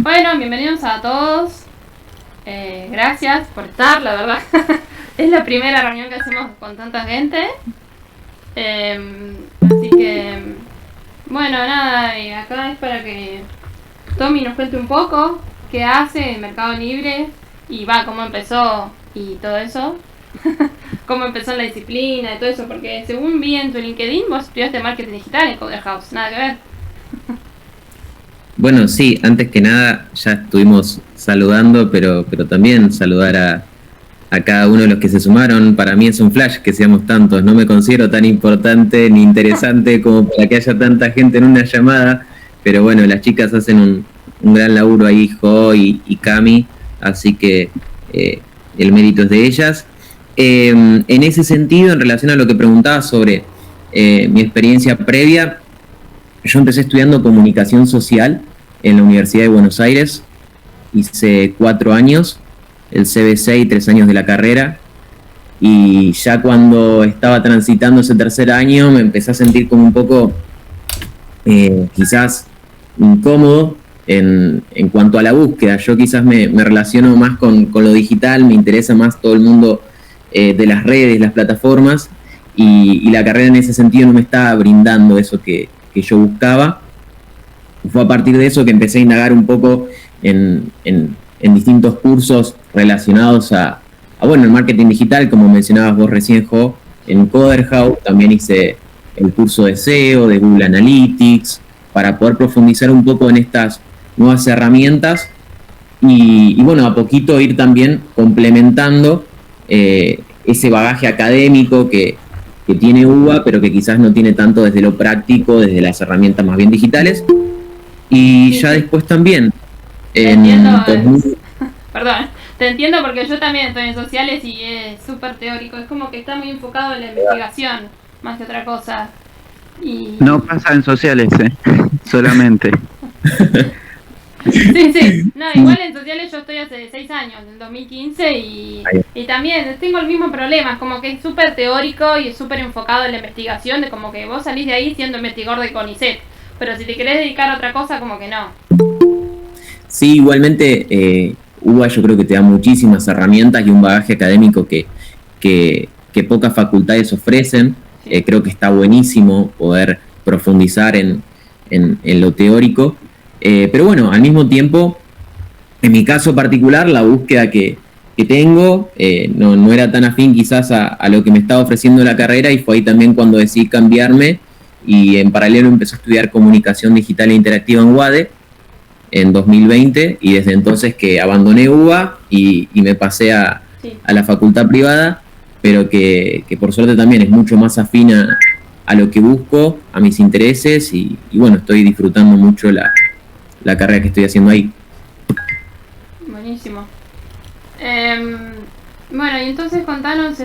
Bueno, bienvenidos a todos. Gracias por estar, la verdad. Es la primera reunión que hacemos con tanta gente. Así que, bueno, nada, acá es para que Tommy nos cuente un poco qué hace en Mercado Libre y cómo empezó y todo eso. Cómo empezó en la disciplina y todo eso, porque según vi en tu LinkedIn, vos estudiaste marketing digital en Coder House, nada que ver. Bueno, sí, antes que nada ya estuvimos saludando, pero también saludar a cada uno de los que se sumaron. Para mí es un flash que seamos tantos, no me considero tan importante ni interesante como para que haya tanta gente en una llamada, pero bueno, las chicas hacen un gran laburo ahí, Jo y Cami, así que el mérito es de ellas. En ese sentido, en relación a lo que preguntaba sobre mi experiencia previa, yo empecé estudiando comunicación social en la Universidad de Buenos Aires, hice 4 años, el CBC y 3 años de la carrera, y ya cuando estaba transitando ese tercer año me empecé a sentir como un poco quizás incómodo en cuanto a la búsqueda. Yo quizás me relaciono más con lo digital, me interesa más todo el mundo de las redes, las plataformas, y la carrera en ese sentido no me estaba brindando eso que yo buscaba. Fue a partir de eso que empecé a indagar un poco en distintos cursos relacionados a el marketing digital, como mencionabas vos recién, Jo, en Coder House. También hice el curso de SEO, de Google Analytics, para poder profundizar un poco en estas nuevas herramientas y bueno, a poquito ir también complementando ese bagaje académico que tiene UBA, pero que quizás no tiene tanto desde lo práctico, desde las herramientas más bien digitales. Y Sí, ya sí. después también, Te en entiendo, 2000, perdón, te entiendo porque yo también estoy en sociales y es súper teórico, es como que está muy enfocado en la investigación, más que otra cosa. Y No pasa en sociales, solamente. sí, no, igual en sociales yo estoy hace 6 años, en 2015, y también tengo el mismo problema, es como que es súper teórico y es súper enfocado en la investigación, de como que vos salís de ahí siendo investigador de CONICET, pero si te querés dedicar a otra cosa, como que no. sí, igualmente, UBA yo creo que te da muchísimas herramientas y un bagaje académico que pocas facultades ofrecen. Sí. Creo que está buenísimo poder profundizar en lo teórico. Pero bueno, al mismo tiempo, en mi caso particular, la búsqueda que tengo no era tan afín quizás a lo que me estaba ofreciendo la carrera, y fue ahí también cuando decidí cambiarme y en paralelo empecé a estudiar comunicación digital e interactiva en UADE en 2020, y desde entonces que abandoné UBA y me pasé a la facultad privada, pero que por suerte también es mucho más afín a lo que busco, a mis intereses, y bueno, estoy disfrutando mucho la carrera que estoy haciendo ahí. Buenísimo. Bueno, y entonces contanos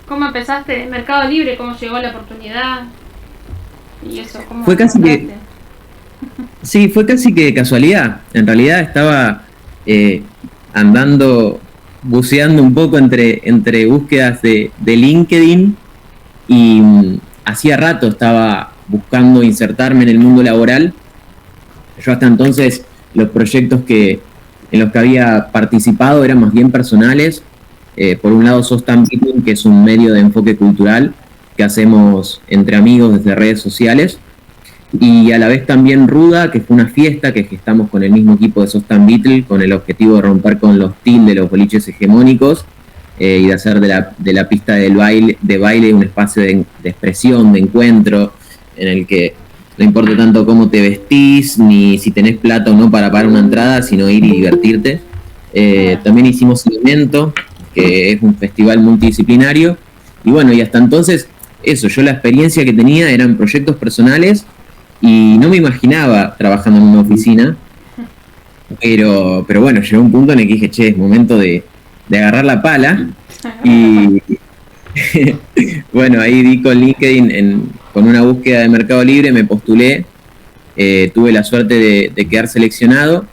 cómo empezaste en Mercado Libre, cómo llegó la oportunidad y eso, cómo Fue casi que encontraste. Sí, fue casi que de casualidad. En realidad estaba andando, buceando un poco entre búsquedas de LinkedIn, y hacía rato estaba buscando insertarme en el mundo laboral. Yo hasta entonces los proyectos en los que había participado eran más bien personales. Por un lado, Sostan Meeting, que es un medio de enfoque cultural que hacemos entre amigos desde redes sociales, y a la vez también Ruda, que fue una fiesta que gestamos con el mismo equipo de Sostan Beatle, con el objetivo de romper con los TIL de los boliches hegemónicos, y de hacer de la pista de baile un espacio de expresión, de encuentro, en el que no importa tanto cómo te vestís, ni si tenés plata o no para pagar una entrada, sino ir y divertirte. También hicimos Elemento, que es un festival multidisciplinario, y bueno, y hasta entonces eso, yo la experiencia que tenía eran proyectos personales, y no me imaginaba trabajando en una oficina, pero bueno, llegó un punto en el que dije, che, es momento de agarrar la pala, y bueno, ahí di con LinkedIn con una búsqueda de Mercado Libre, me postulé, tuve la suerte de quedar seleccionado,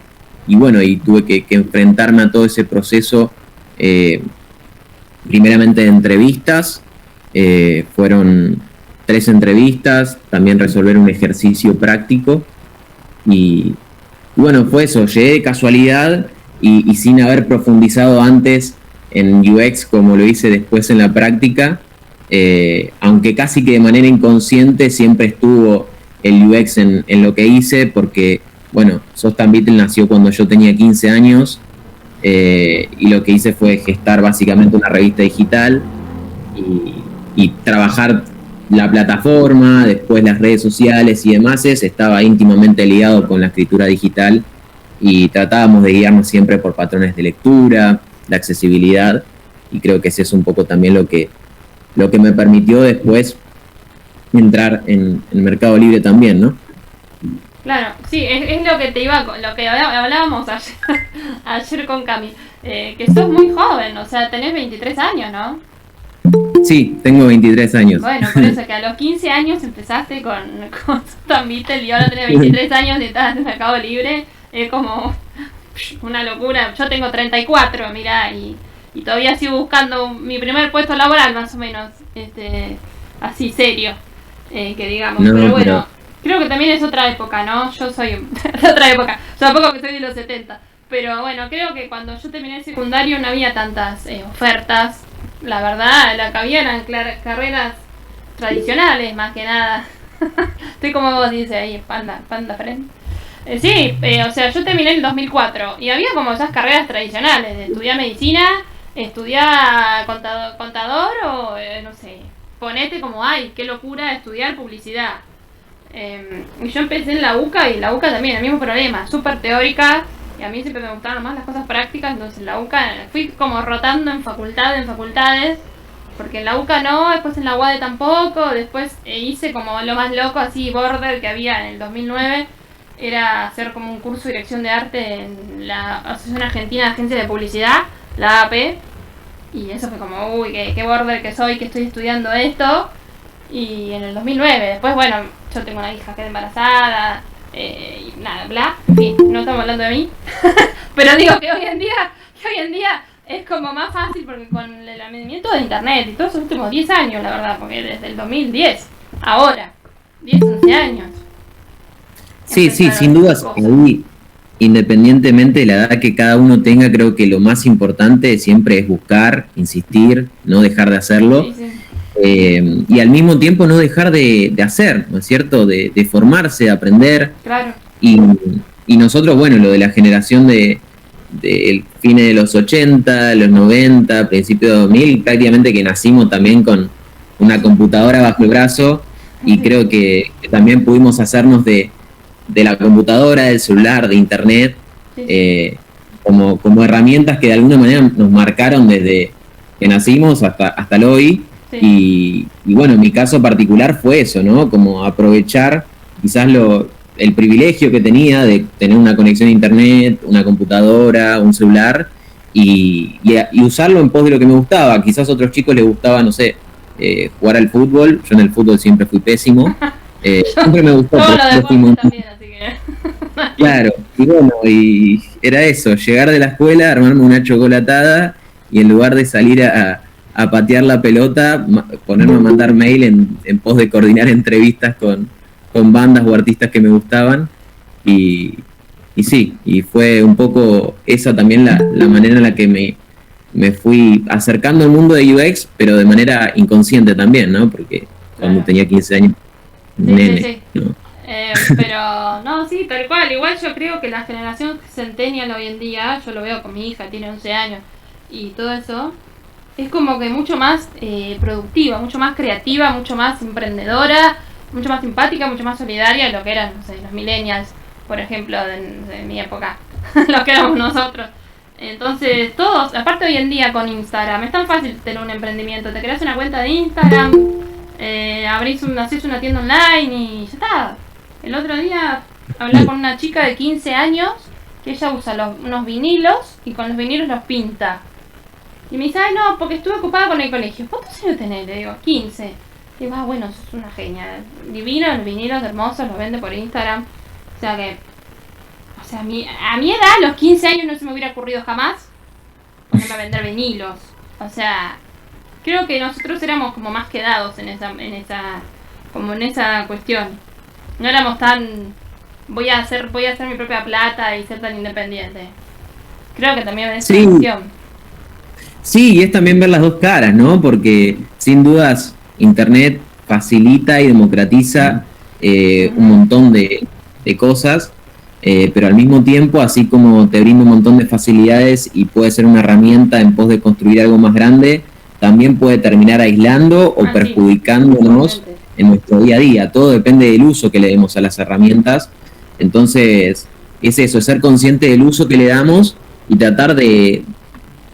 y bueno, y tuve que enfrentarme a todo ese proceso, primeramente de entrevistas, fueron 3 entrevistas, también resolver un ejercicio práctico, y Y bueno, fue eso, llegué de casualidad y sin haber profundizado antes en UX como lo hice después en la práctica, aunque casi que de manera inconsciente siempre estuvo el UX en lo que hice, porque, bueno, Sostan Beetle nació cuando yo tenía 15 años, y lo que hice fue gestar básicamente una revista digital y trabajar la plataforma, después las redes sociales y demás. Estaba íntimamente ligado con la escritura digital y tratábamos de guiarnos siempre por patrones de lectura, la accesibilidad, y creo que ese es un poco también lo que me permitió después entrar en el Mercado Libre también, ¿no? Claro, sí, es lo que lo que hablábamos ayer con Cami, que sos muy joven, o sea, tenés 23 años, ¿no? Sí, tengo 23 años. Bueno, por eso que a los 15 años empezaste con Sostan Beetle y ahora tenés 23 años y estás en el Mercado Libre, es como una locura. Yo tengo 34, mirá, y todavía sigo buscando mi primer puesto laboral, más o menos, así serio, que digamos, No, pero bueno, creo que también es otra época, ¿no? Yo soy de otra época, yo tampoco que soy de los 70, pero bueno, creo que cuando yo terminé el secundario no había tantas ofertas, la verdad, la que había eran carreras tradicionales, más que nada. Estoy como vos, dice ahí, panda friend. Sí, o sea, yo terminé en el 2004 y había como esas carreras tradicionales de estudiar medicina, estudiar contador o no sé, ponete como, ay, qué locura estudiar publicidad. Y yo empecé en la UCA y la UCA también, el mismo problema, súper teórica, y a mí siempre me gustaron más las cosas prácticas, entonces en la UCA fui como rotando en facultades, porque en la UCA no, después en la UADE tampoco, después hice como lo más loco, así border que había en el 2009, era hacer como un curso de dirección de arte en la Asociación Argentina de Agencias de Publicidad, la AP, y eso fue como, uy, qué border que soy, que estoy estudiando esto. Y en el 2009, después, bueno, yo tengo una hija, quedé embarazada, y nada, bla, en fin, no estamos hablando de mí. Pero digo que hoy en día es como más fácil, porque con el advenimiento de internet y todos los últimos 10 años, la verdad, porque desde el 2010, ahora, 10, 11 años. Sí, sin dudas, ahí, independientemente de la edad que cada uno tenga, creo que lo más importante siempre es buscar, insistir, no dejar de hacerlo. Sí. Y al mismo tiempo no dejar de hacer, ¿no es cierto? De formarse, de aprender. Claro. Y nosotros, bueno, lo de la generación de fines de los 80, los 90, principios de 2000, prácticamente que nacimos también con una computadora bajo el brazo, y creo que también pudimos hacernos de la computadora, del celular, de internet, como herramientas que de alguna manera nos marcaron desde que nacimos hasta el hoy. Sí. Y bueno, en mi caso particular fue eso, ¿no? Como aprovechar quizás el privilegio que tenía de tener una conexión a internet, una computadora, un celular, y usarlo en pos de lo que me gustaba. Quizás a otros chicos les gustaba, no sé, jugar al fútbol. Yo en el fútbol siempre fui pésimo. Siempre me gustó. Todo lo deporte también, así que... Claro, y bueno, y era eso, llegar de la escuela, armarme una chocolatada, y en lugar de salir a patear la pelota, ponerme a mandar mail en pos de coordinar entrevistas con bandas o artistas que me gustaban, y sí, y fue un poco esa también la manera en la que me fui acercando al mundo de UX, pero de manera inconsciente también, ¿no? Porque cuando tenía 15 años, nene, sí. ¿no? Pero, no, sí, tal cual, igual yo creo que la generación centennial hoy en día, yo lo veo con mi hija, tiene 11 años, y todo eso, es como que mucho más productiva, mucho más creativa, mucho más emprendedora, mucho más simpática, mucho más solidaria de lo que eran, no sé, los millennials, por ejemplo, de mi época, los que éramos nosotros. Entonces, todos, aparte hoy en día con Instagram, es tan fácil tener un emprendimiento, te creas una cuenta de Instagram, haces una tienda online y ya está. El otro día hablé con una chica de 15 años que ella usa unos vinilos y con los vinilos los pinta. Y me dice, ay no, porque estuve ocupada con el colegio. ¿Cuántos años tenés? Le digo, 15. Y digo, bueno, sos una genia. Divino, los vinilos hermosos, los vende por Instagram. O sea que, a mi edad, a los 15 años no se me hubiera ocurrido jamás ponerme a vender vinilos. O sea, creo que nosotros éramos como más quedados en esa cuestión. No éramos tan voy a hacer mi propia plata y ser tan independiente. Creo que también es Sí, una opción. sí, y es también ver las dos caras, ¿no? Porque sin dudas Internet facilita y democratiza un montón de cosas, pero al mismo tiempo, así como te brinda un montón de facilidades y puede ser una herramienta en pos de construir algo más grande, también puede terminar aislando o Sí, perjudicándonos totalmente. en nuestro día a día. Todo depende del uso que le demos a las herramientas. Entonces, es eso, ser consciente del uso que le damos y tratar de,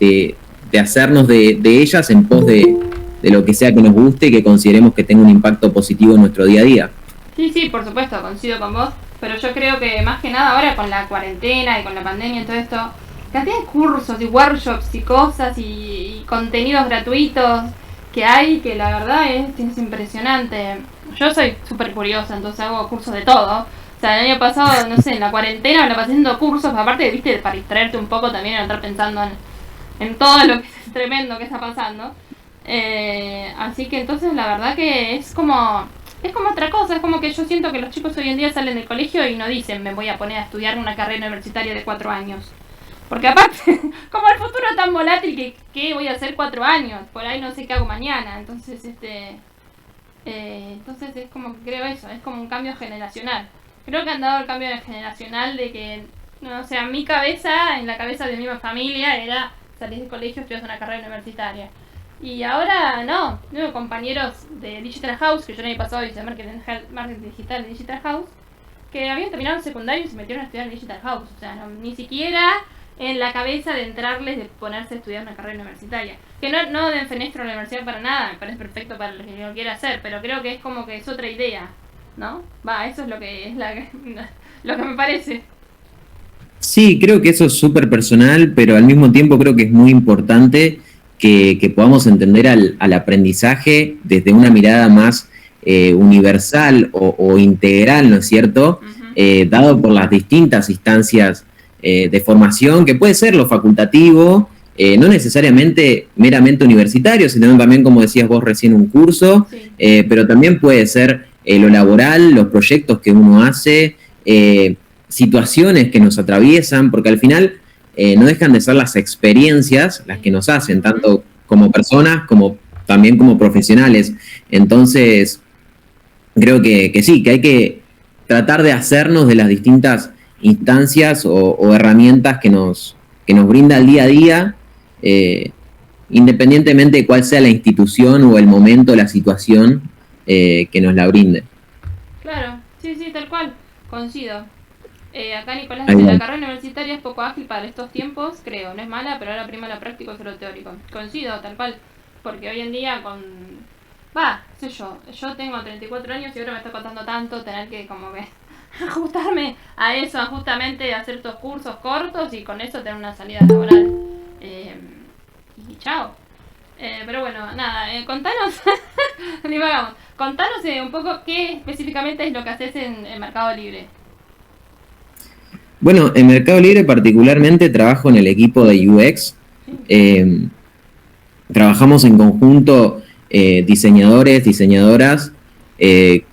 de hacernos de ellas en pos de lo que sea que nos guste y que consideremos que tenga un impacto positivo en nuestro día a día. Sí, por supuesto, coincido con vos, pero yo creo que más que nada ahora con la cuarentena y con la pandemia y todo esto, cantidad de cursos y workshops y cosas y contenidos gratuitos que hay, que la verdad es impresionante. Yo soy súper curiosa, entonces hago cursos de todo. O sea, el año pasado, no sé, en la cuarentena me la pasé haciendo cursos, aparte, viste, para distraerte un poco también, no estar pensando en todo lo que es tremendo que está pasando. Así que entonces la verdad que es como otra cosa, es como que yo siento que los chicos hoy en día salen del colegio y no dicen me voy a poner a estudiar una carrera universitaria de 4 años. Porque aparte, como el futuro es tan volátil que voy a hacer 4 años, por ahí no sé qué hago mañana, entonces entonces es como que creo eso, es como un cambio generacional. Creo que han dado el cambio generacional de que, no sé, en mi cabeza, en la cabeza de mi familia era salir del colegio, estudiar una carrera universitaria. Y ahora no, tengo compañeros de Digital House, que yo el año pasado hice marketing digital de Digital House, que habían terminado el secundario y se metieron a estudiar en Digital House. O sea, no, ni siquiera en la cabeza de entrarles de ponerse a estudiar una carrera universitaria. Que no defenestro la universidad para nada, me parece perfecto para lo que yo quiera hacer, pero creo que es como que es otra idea, ¿no? Eso es lo que es lo que me parece. Sí, creo que eso es súper personal, pero al mismo tiempo creo que es muy importante que podamos entender al aprendizaje desde una mirada más universal o integral, ¿no es cierto? Dado por las distintas instancias de formación, que puede ser lo facultativo, no necesariamente meramente universitario, sino también, como decías vos recién, un curso, Sí. pero también puede ser lo laboral, los proyectos que uno hace, situaciones que nos atraviesan, porque al final no dejan de ser las experiencias las que nos hacen, tanto como personas como también como profesionales. Entonces, creo que sí, que hay que tratar de hacernos de las distintas instancias o herramientas que nos brinda el día a día, independientemente de cuál sea la institución o el momento, la situación que nos la brinde. Claro, sí, tal cual, coincido. Acá Nicolás Ahí dice, va. la carrera universitaria es poco ágil para estos tiempos, creo, no es mala, pero ahora prima lo práctico sobre lo teórico. Coincido, tal cual, porque hoy en día sé yo tengo 34 años y ahora me está costando tanto tener que como que ajustarme a eso, justamente hacer estos cursos cortos y con eso tener una salida laboral. Y chao. Pero bueno, nada, contanos, divagamos, contanos un poco qué específicamente es lo que haces en Mercado Libre. Bueno, en Mercado Libre particularmente trabajo en el equipo de UX. Eh, Trabajamos en conjunto diseñadores, diseñadoras,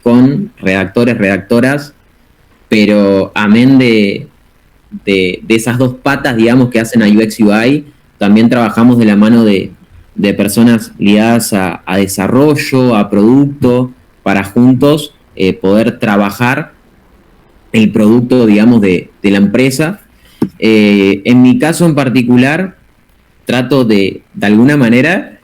con redactores, redactoras, pero amén de esas dos patas, digamos, que hacen a UX UI, también trabajamos de la mano de personas ligadas a desarrollo, a producto, para juntos poder trabajar el producto, digamos, de la empresa. En mi caso en particular, trato de alguna manera,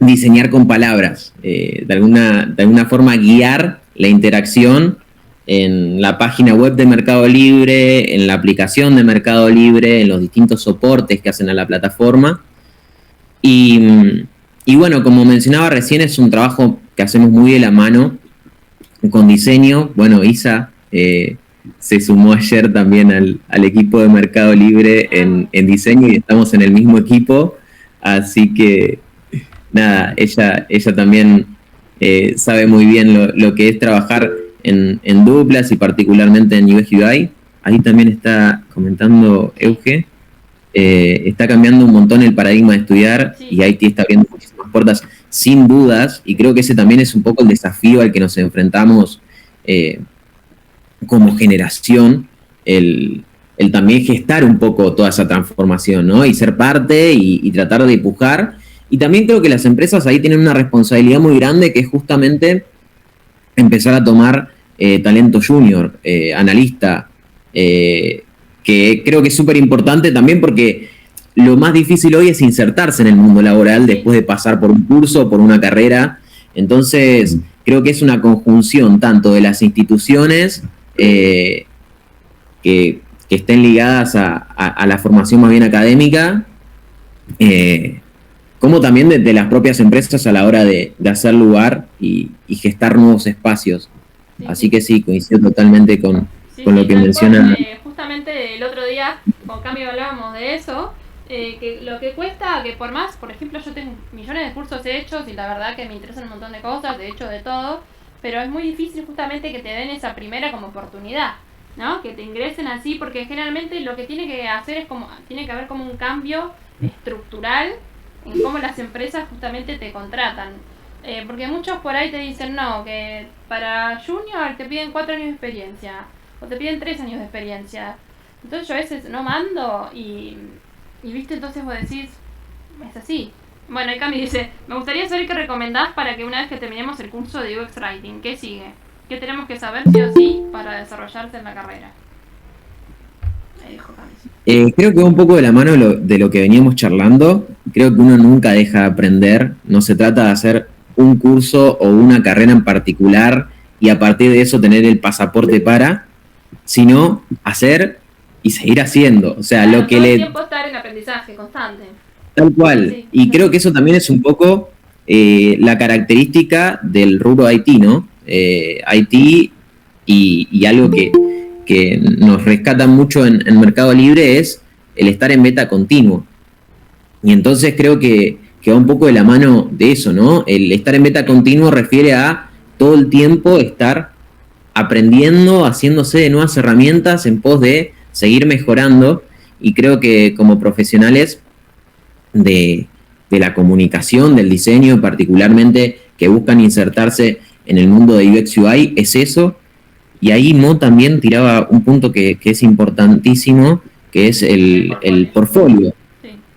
diseñar con palabras, de alguna forma guiar la interacción en la página web de Mercado Libre, en la aplicación de Mercado Libre, en los distintos soportes que hacen a la plataforma. Y bueno, como mencionaba recién, es un trabajo que hacemos muy de la mano con diseño. Bueno, Isa se sumó ayer también al equipo de Mercado Libre en diseño y estamos en el mismo equipo, así que nada, ella también sabe muy bien lo que es trabajar en duplas y particularmente en UX UI. Ahí también está comentando Euge, está cambiando un montón el paradigma de estudiar, Sí. y IT está abriendo muchísimas puertas sin dudas, y creo que ese también es un poco el desafío al que nos enfrentamos como generación el también gestar un poco toda esa transformación, ¿no? Y ser parte y tratar de empujar. Y también creo que las empresas ahí tienen una responsabilidad muy grande, que es justamente empezar a tomar talento junior, analista, que creo que es súper importante también porque lo más difícil hoy es insertarse en el mundo laboral después de pasar por un curso, por una carrera. Entonces, creo que es una conjunción tanto de las instituciones que estén ligadas a la formación más bien académica, como también de las propias empresas a la hora de hacer lugar y gestar nuevos espacios. Sí, Así sí. que sí, coincido totalmente con lo que tal menciona. cual. Justamente el otro día con Cami hablábamos de eso, que lo que cuesta, que por más, por ejemplo, yo tengo millones de cursos hechos y la verdad que me interesan un montón de cosas, de hecho de todo, pero es muy difícil justamente que te den esa primera como oportunidad, ¿no? Que te ingresen así, porque generalmente lo que tiene que hacer es como, tiene que haber como un cambio estructural en cómo las empresas justamente te contratan. Porque muchos por ahí te dicen, no, que para junior te piden 4 años de experiencia, o te piden 3 años de experiencia. Entonces yo a veces no mando y viste, entonces vos decís, es así. Bueno, y Cami dice, me gustaría saber qué recomendás para que una vez que terminemos el curso de UX Writing, ¿qué sigue? ¿Qué tenemos que saber sí o sí para desarrollarse en la carrera? Ahí dijo Cami. Creo que va un poco de la mano de lo que veníamos charlando. Creo que uno nunca deja de aprender. No se trata de hacer un curso o una carrera en particular y a partir de eso tener el pasaporte sino hacer y seguir haciendo. O sea, Claro, lo que todo el tiempo estar en aprendizaje constante. Tal cual. Sí, Y creo que eso también es un poco la característica del rubro IT, ¿no? IT y algo que nos rescata mucho en Mercado Libre es el estar en beta continuo. Y entonces creo que va un poco de la mano de eso, ¿no? El estar en beta continuo refiere a todo el tiempo estar aprendiendo, haciéndose de nuevas herramientas en pos de seguir mejorando. Y creo que como profesionales de la comunicación, del diseño, particularmente que buscan insertarse en el mundo de UX UI, es eso. Y ahí Mo también tiraba un punto que es importantísimo, que es el portfolio.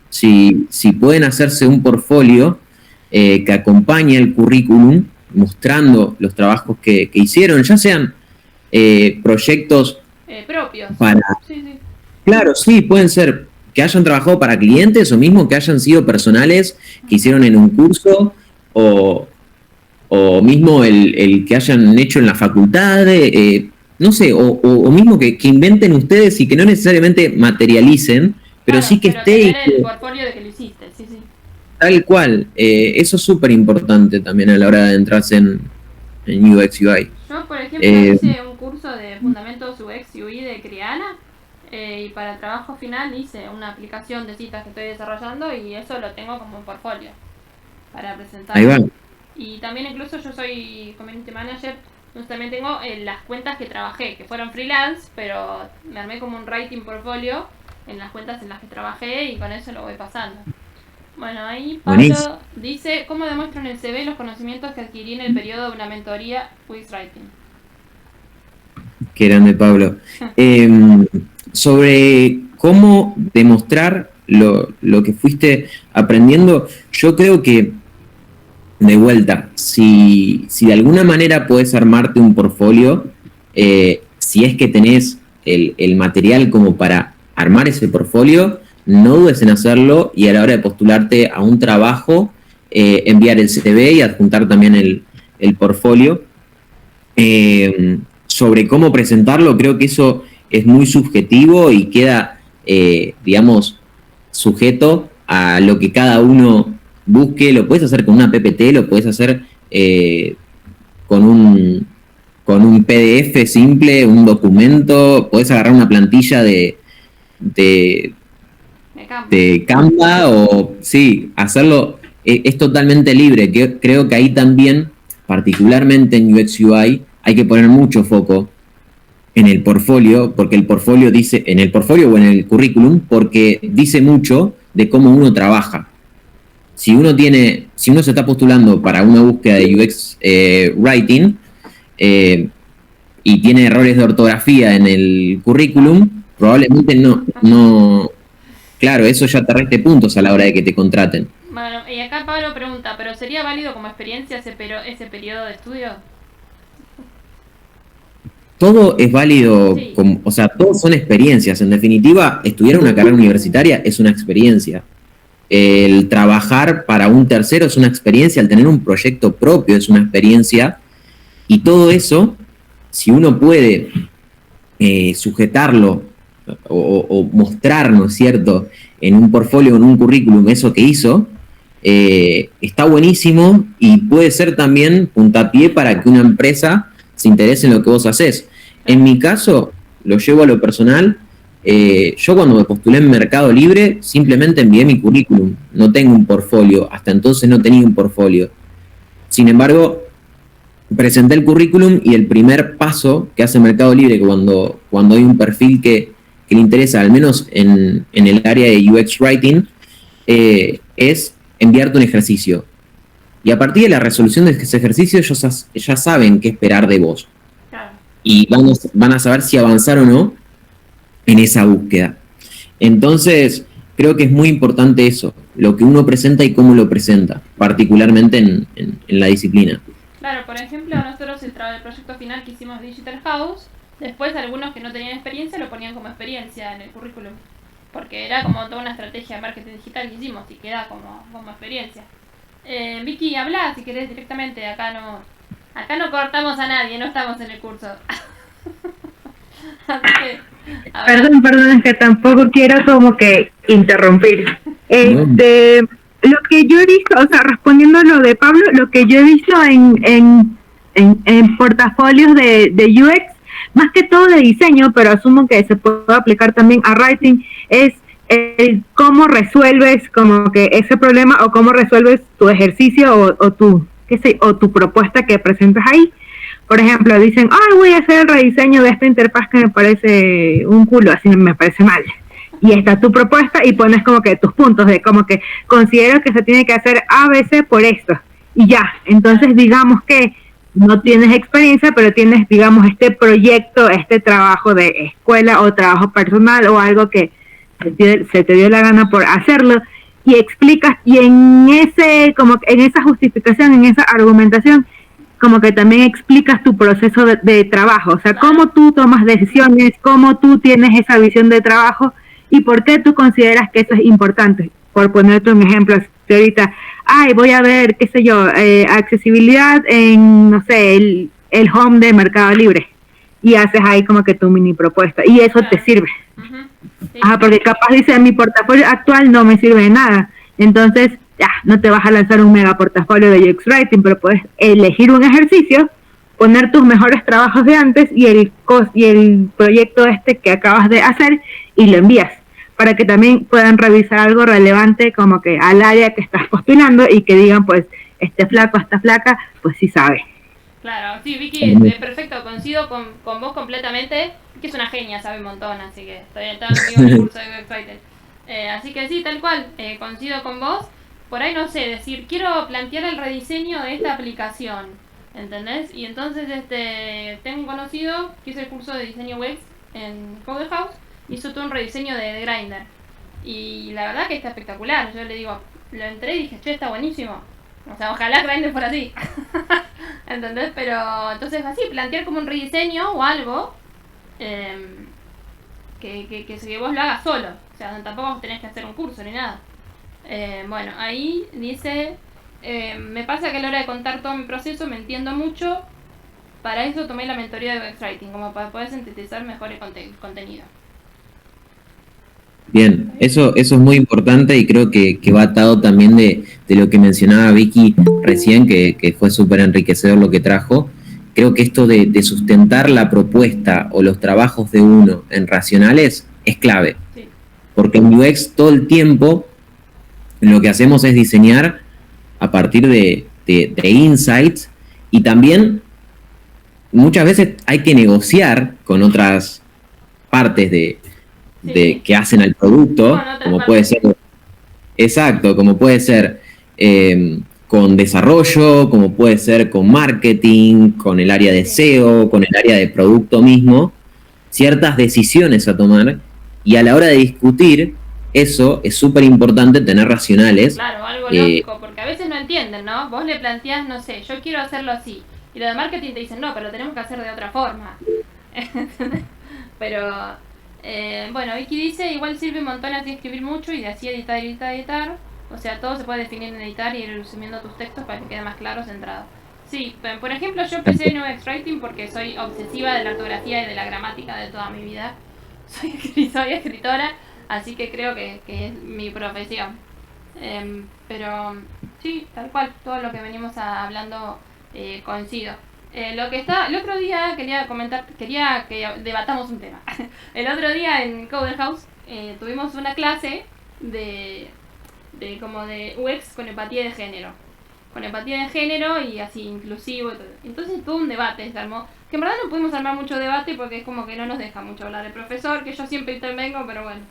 Sí. Si pueden hacerse un portfolio que acompañe el currículum, mostrando los trabajos que hicieron, ya sean proyectos Propios. para... Sí. Claro, sí, pueden ser que hayan trabajado para clientes o mismo que hayan sido personales que hicieron en un curso o mismo el que hayan hecho en la facultad, no sé, o mismo que inventen ustedes y que no necesariamente materialicen, pero claro, sí que pero esté... tener el portfolio de que lo hiciste, sí. Tal cual, eso es súper importante también a la hora de entrarse en UX UI. Yo, por ejemplo, hice un curso de Fundamentos UX UI de Criana y para el trabajo final hice una aplicación de citas que estoy desarrollando y eso lo tengo como un portfolio para presentar. Ahí va. Y también incluso yo soy community manager, entonces también tengo las cuentas que trabajé, que fueron freelance, pero me armé como un writing portfolio en las cuentas en las que trabajé y con eso lo voy pasando. Bueno, ahí Pablo Buenísimo. dice, ¿cómo demuestro en el CV los conocimientos que adquirí en el periodo de una mentoría UX Writing? Qué grande, Pablo. Sobre cómo demostrar lo que fuiste aprendiendo, yo creo que, de vuelta, si de alguna manera puedes armarte un portfolio, si es que tenés el material como para armar ese portfolio, no dudes en hacerlo y a la hora de postularte a un trabajo, enviar el CV y adjuntar también el portfolio. Sobre cómo presentarlo, creo que eso es muy subjetivo y queda, digamos, sujeto a lo que cada uno busque. Lo puedes hacer con una PPT, lo puedes hacer con un PDF simple, un documento, puedes agarrar una plantilla de Canva o sí, hacerlo, es totalmente libre. Creo que ahí también, particularmente en UX UI, hay que poner mucho foco en el portfolio, porque el portfolio dice, en el portfolio o en el currículum, porque dice mucho de cómo uno trabaja. Si uno se está postulando para una búsqueda de UX Writing, y tiene errores de ortografía en el currículum, probablemente no, claro, eso ya te reste puntos a la hora de que te contraten. Bueno, y acá Pablo pregunta, ¿pero sería válido como experiencia ese periodo de estudio? Todo es válido, Sí. o sea, todos son experiencias. En definitiva, estudiar una carrera universitaria es una experiencia. El trabajar para un tercero es una experiencia, el tener un proyecto propio es una experiencia, y todo eso, si uno puede sujetarlo o mostrar, ¿no es cierto?, en un portfolio o en un currículum eso que hizo, está buenísimo y puede ser también puntapié para que una empresa se interese en lo que vos haces. En mi caso, lo llevo a lo personal. Yo cuando me postulé en Mercado Libre simplemente envié mi currículum, no tengo un portfolio, hasta entonces no tenía un portfolio. Sin embargo, presenté el currículum y el primer paso que hace Mercado Libre cuando hay un perfil que le interesa, al menos en el área de UX Writing, es enviarte un ejercicio. Y a partir de la resolución de ese ejercicio ellos ya saben qué esperar de vos. Claro. Y van a saber si avanzar o no en esa búsqueda. Entonces, creo que es muy importante eso, lo que uno presenta y cómo lo presenta, particularmente en la disciplina. Claro, por ejemplo, nosotros el proyecto final que hicimos Digital House, después algunos que no tenían experiencia lo ponían como experiencia en el currículum, porque era como toda una estrategia de marketing digital que hicimos y queda como experiencia. Vicky, habla si querés directamente, acá no cortamos a nadie, no estamos en el curso. Así que, Perdón, es que tampoco quiero como que interrumpir. Lo que yo he visto, o sea, respondiendo a lo de Pablo, lo que yo he visto en portafolios de UX, más que todo de diseño, pero asumo que se puede aplicar también a writing, es el cómo resuelves como que ese problema o cómo resuelves tu ejercicio o tu propuesta que presentas ahí. Por ejemplo, dicen, voy a hacer el rediseño de esta interfaz que me parece un culo, así me parece mal. Y está tu propuesta y pones como que tus puntos de como que considero que se tiene que hacer ABC por esto. Y ya, entonces digamos que no tienes experiencia, pero tienes, digamos, este proyecto, este trabajo de escuela o trabajo personal o algo que se te dio la gana por hacerlo y explicas, y en esa justificación, en esa argumentación, como que también explicas tu proceso de trabajo, o sea, cómo tú tomas decisiones, cómo tú tienes esa visión de trabajo y por qué tú consideras que eso es importante. Por ponerte un ejemplo, si ahorita, voy a ver, qué sé yo, accesibilidad en, no sé, el home de Mercado Libre, y haces ahí como que tu mini propuesta, y eso te sirve. Sí. Porque capaz dice, mi portafolio actual no me sirve de nada, entonces ya, no te vas a lanzar un mega portafolio de UX Writing, pero puedes elegir un ejercicio, poner tus mejores trabajos de antes y el proyecto que acabas de hacer y lo envías, para que también puedan revisar algo relevante como que al área que estás postulando y que digan, pues, este flaco, esta flaca, pues sí sabe. Claro, sí, Vicky, perfecto, coincido con vos completamente. Vicky es una genia, sabe un montón, así que estoy conmigo en el curso de UX Writing. Así que sí, tal cual, coincido con vos. Por ahí no sé, decir, quiero plantear el rediseño de esta aplicación, ¿entendés? Y entonces tengo un conocido que hizo el curso de diseño UX en Code House, hizo todo un rediseño de Grindr. Y la verdad que está espectacular. Yo le digo, lo entré y dije, che, está buenísimo. O sea, ojalá Grindr fuera así. ¿Entendés? Pero entonces así, plantear como un rediseño o algo que vos lo hagas solo. O sea, tampoco tenés que hacer un curso ni nada. Bueno, ahí dice, me pasa que a la hora de contar todo mi proceso me entiendo mucho. Para eso tomé la mentoría de UX Writing, como para poder sintetizar mejor el contenido. Bien, eso es muy importante y creo que va atado también de lo que mencionaba Vicky recién, que fue súper enriquecedor lo que trajo. Creo que esto de sustentar la propuesta o los trabajos de uno en racionales es clave. Sí. Porque en UX todo el tiempo lo que hacemos es diseñar a partir de insights, y también muchas veces hay que negociar con otras partes que hacen al producto, como puede ser, exacto, como puede ser con desarrollo, como puede ser con marketing, con el área de SEO, con el área de producto mismo, ciertas decisiones a tomar, y a la hora de discutir, eso es súper importante tener racionales. Claro, algo lógico, porque a veces no entienden, ¿no? Vos le planteás, no sé, yo quiero hacerlo así, y los de marketing te dicen, no, pero lo tenemos que hacer de otra forma. Pero, bueno, Vicky dice, igual sirve un montón así escribir mucho y de así editar. O sea, todo se puede definir en editar y ir resumiendo tus textos para que quede más claro, centrado. Sí, por ejemplo, yo empecé en UX Writing porque soy obsesiva de la ortografía y de la gramática de toda mi vida. Soy escritora, así que creo que es mi profesión. Pero sí, tal cual, todo lo que venimos hablando coincido. El otro día quería que debatamos un tema. El otro día en Coder House tuvimos una clase de como de UX con empatía de género. Con empatía de género y así inclusivo y todo. Entonces tuvo un debate, se armó. Que en verdad no pudimos armar mucho debate porque es como que no nos deja mucho hablar el profesor, que yo siempre intervengo, pero bueno.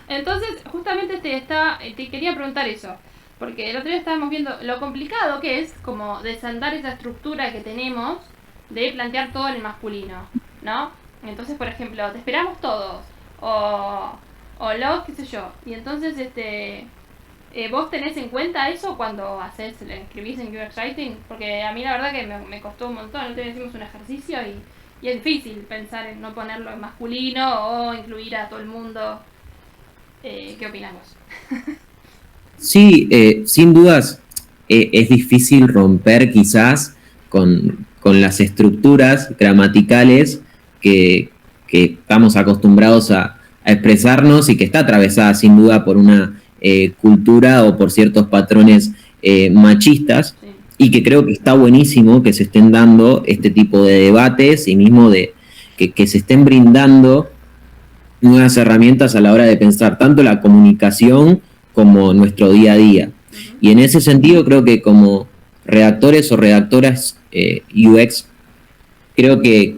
Entonces justamente te quería preguntar eso. Porque el otro día estábamos viendo lo complicado que es como desandar esa estructura que tenemos de plantear todo en el masculino, ¿no? Entonces, por ejemplo, te esperamos todos. O los, qué sé yo. Y entonces, ¿vos tenés en cuenta eso cuando escribís en UX Writing? Porque a mí la verdad que me costó un montón. Nosotros hicimos un ejercicio y es difícil pensar en no ponerlo en masculino o incluir a todo el mundo. ¿Qué opinás vos? Sí, sin dudas es difícil romper quizás con las estructuras gramaticales que estamos acostumbrados a expresarnos y que está atravesada sin duda por una cultura o por ciertos patrones machistas, sí. Y que creo que está buenísimo que se estén dando este tipo de debates y mismo de que se estén brindando nuevas herramientas a la hora de pensar tanto la comunicación como nuestro día a día. Uh-huh. Y en ese sentido creo que como redactores o redactoras UX, creo que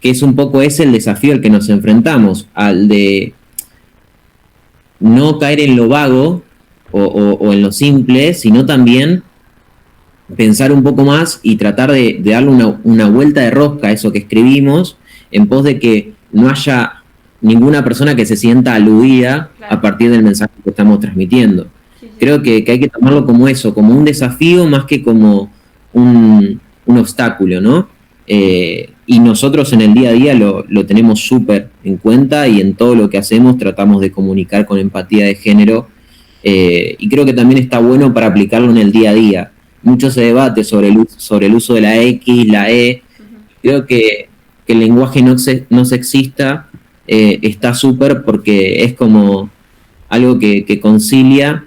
es un poco ese el desafío al que nos enfrentamos, al de no caer en lo vago o en lo simple, sino también pensar un poco más y tratar de darle una vuelta de rosca a eso que escribimos, en pos de que no haya ninguna persona que se sienta aludida, claro, a partir del mensaje que estamos transmitiendo. Sí. Creo que hay que tomarlo como eso, como un desafío más que como un obstáculo, ¿no? Y nosotros en el día a día lo tenemos súper en cuenta y en todo lo que hacemos tratamos de comunicar con empatía de género, y creo que también está bueno para aplicarlo en el día a día. Mucho se debate sobre el uso de la X, la E. Uh-huh. Creo que el lenguaje no sexista está súper porque es como algo que concilia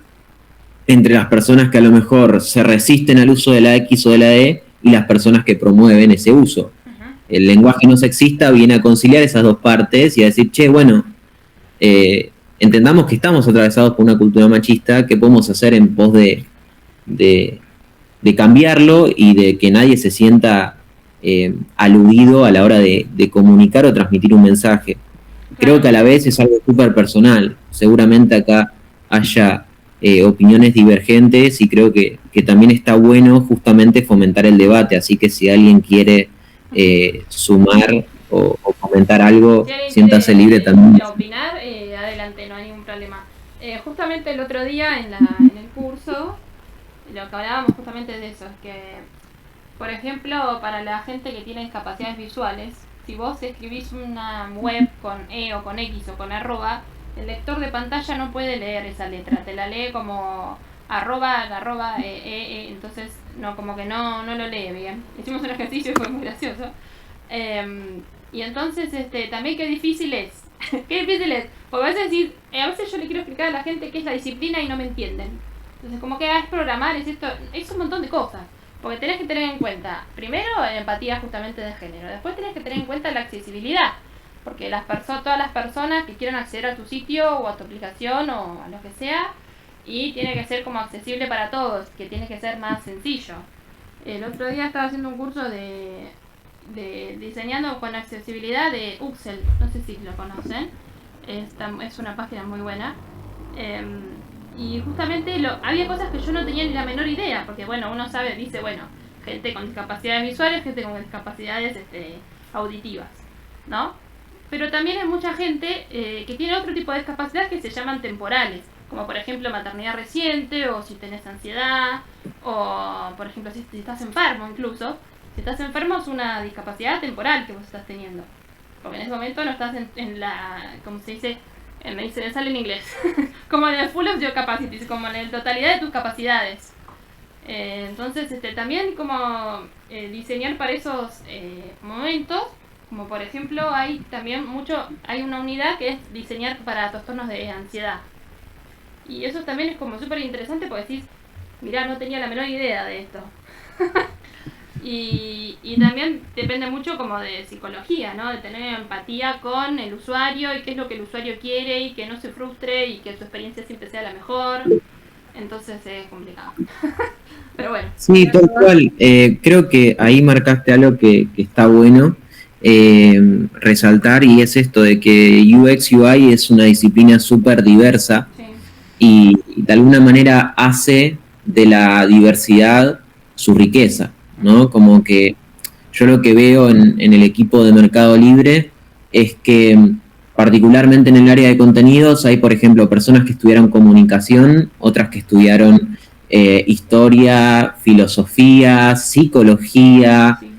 entre las personas que a lo mejor se resisten al uso de la X o de la E y las personas que promueven ese uso. Uh-huh. El lenguaje no sexista viene a conciliar esas dos partes y a decir, che, bueno, entendamos que estamos atravesados por una cultura machista, ¿qué podemos hacer en pos de cambiarlo y de que nadie se sienta aludido a la hora de comunicar o transmitir un mensaje? Creo que a la vez es algo súper personal. Seguramente acá haya opiniones divergentes y creo que también está bueno justamente fomentar el debate. Así que si alguien quiere sumar o comentar algo, si siéntase libre también. Opinar, adelante, no hay ningún problema. Justamente el otro día en el curso, lo que hablábamos justamente de eso, es que, por ejemplo, para la gente que tiene discapacidades visuales, si vos escribís una web con E o con X o con arroba, el lector de pantalla no puede leer esa letra, te la lee como arroba, entonces no, como que no lo lee bien. Hicimos un ejercicio y fue muy gracioso. Y entonces también qué difícil es. Qué difícil es, porque a veces yo le quiero explicar a la gente qué es la disciplina y no me entienden. Entonces como que es programar, es un montón de cosas. Porque tenés que tener en cuenta, primero, la empatía justamente de género. Después tenés que tener en cuenta la accesibilidad. Porque todas las personas que quieran acceder a tu sitio o a tu aplicación o a lo que sea, y tiene que ser como accesible para todos, que tiene que ser más sencillo. El otro día estaba haciendo un curso de diseñando con accesibilidad de Uxel. No sé si lo conocen. Es una página muy buena. Y justamente había cosas que yo no tenía ni la menor idea, porque bueno, uno sabe, dice, bueno, gente con discapacidades visuales, gente con discapacidades auditivas, ¿no? Pero también hay mucha gente que tiene otro tipo de discapacidad que se llaman temporales, como por ejemplo maternidad reciente, o si tenés ansiedad, o por ejemplo si estás enfermo incluso. Si estás enfermo es una discapacidad temporal que vos estás teniendo, porque en ese momento no estás en la, como se dice, me sale en inglés, como en el full of your capacities, como en la totalidad de tus capacidades. Entonces también como diseñar para esos momentos, como por ejemplo hay una unidad que es diseñar para trastornos de ansiedad. Y eso también es como súper interesante porque decís, mirá, no tenía la menor idea de esto. Y también depende mucho como de psicología, ¿no? De tener empatía con el usuario y qué es lo que el usuario quiere y que no se frustre y que su experiencia siempre sea la mejor. Entonces es complicado. Pero bueno. Sí, tal cual. Creo que ahí marcaste algo que está bueno resaltar, y es esto de que UX UI es una disciplina súper diversa. Sí. Y de alguna manera hace de la diversidad su riqueza, ¿no? Como que yo lo que veo en el equipo de Mercado Libre es que particularmente en el área de contenidos hay, por ejemplo, personas que estudiaron comunicación, otras que estudiaron historia, filosofía, psicología. Sí.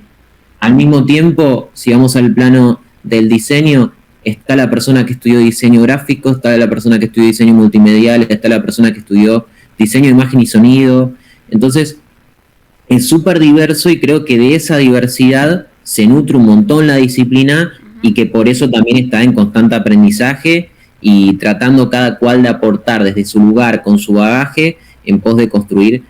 Al mismo tiempo, si vamos al plano del diseño, está la persona que estudió diseño gráfico, está la persona que estudió diseño multimedial, está la persona que estudió diseño de imagen y sonido. Entonces, es súper diverso y creo que de esa diversidad se nutre un montón la disciplina y que por eso también está en constante aprendizaje y tratando cada cual de aportar desde su lugar, con su bagaje, en pos de construir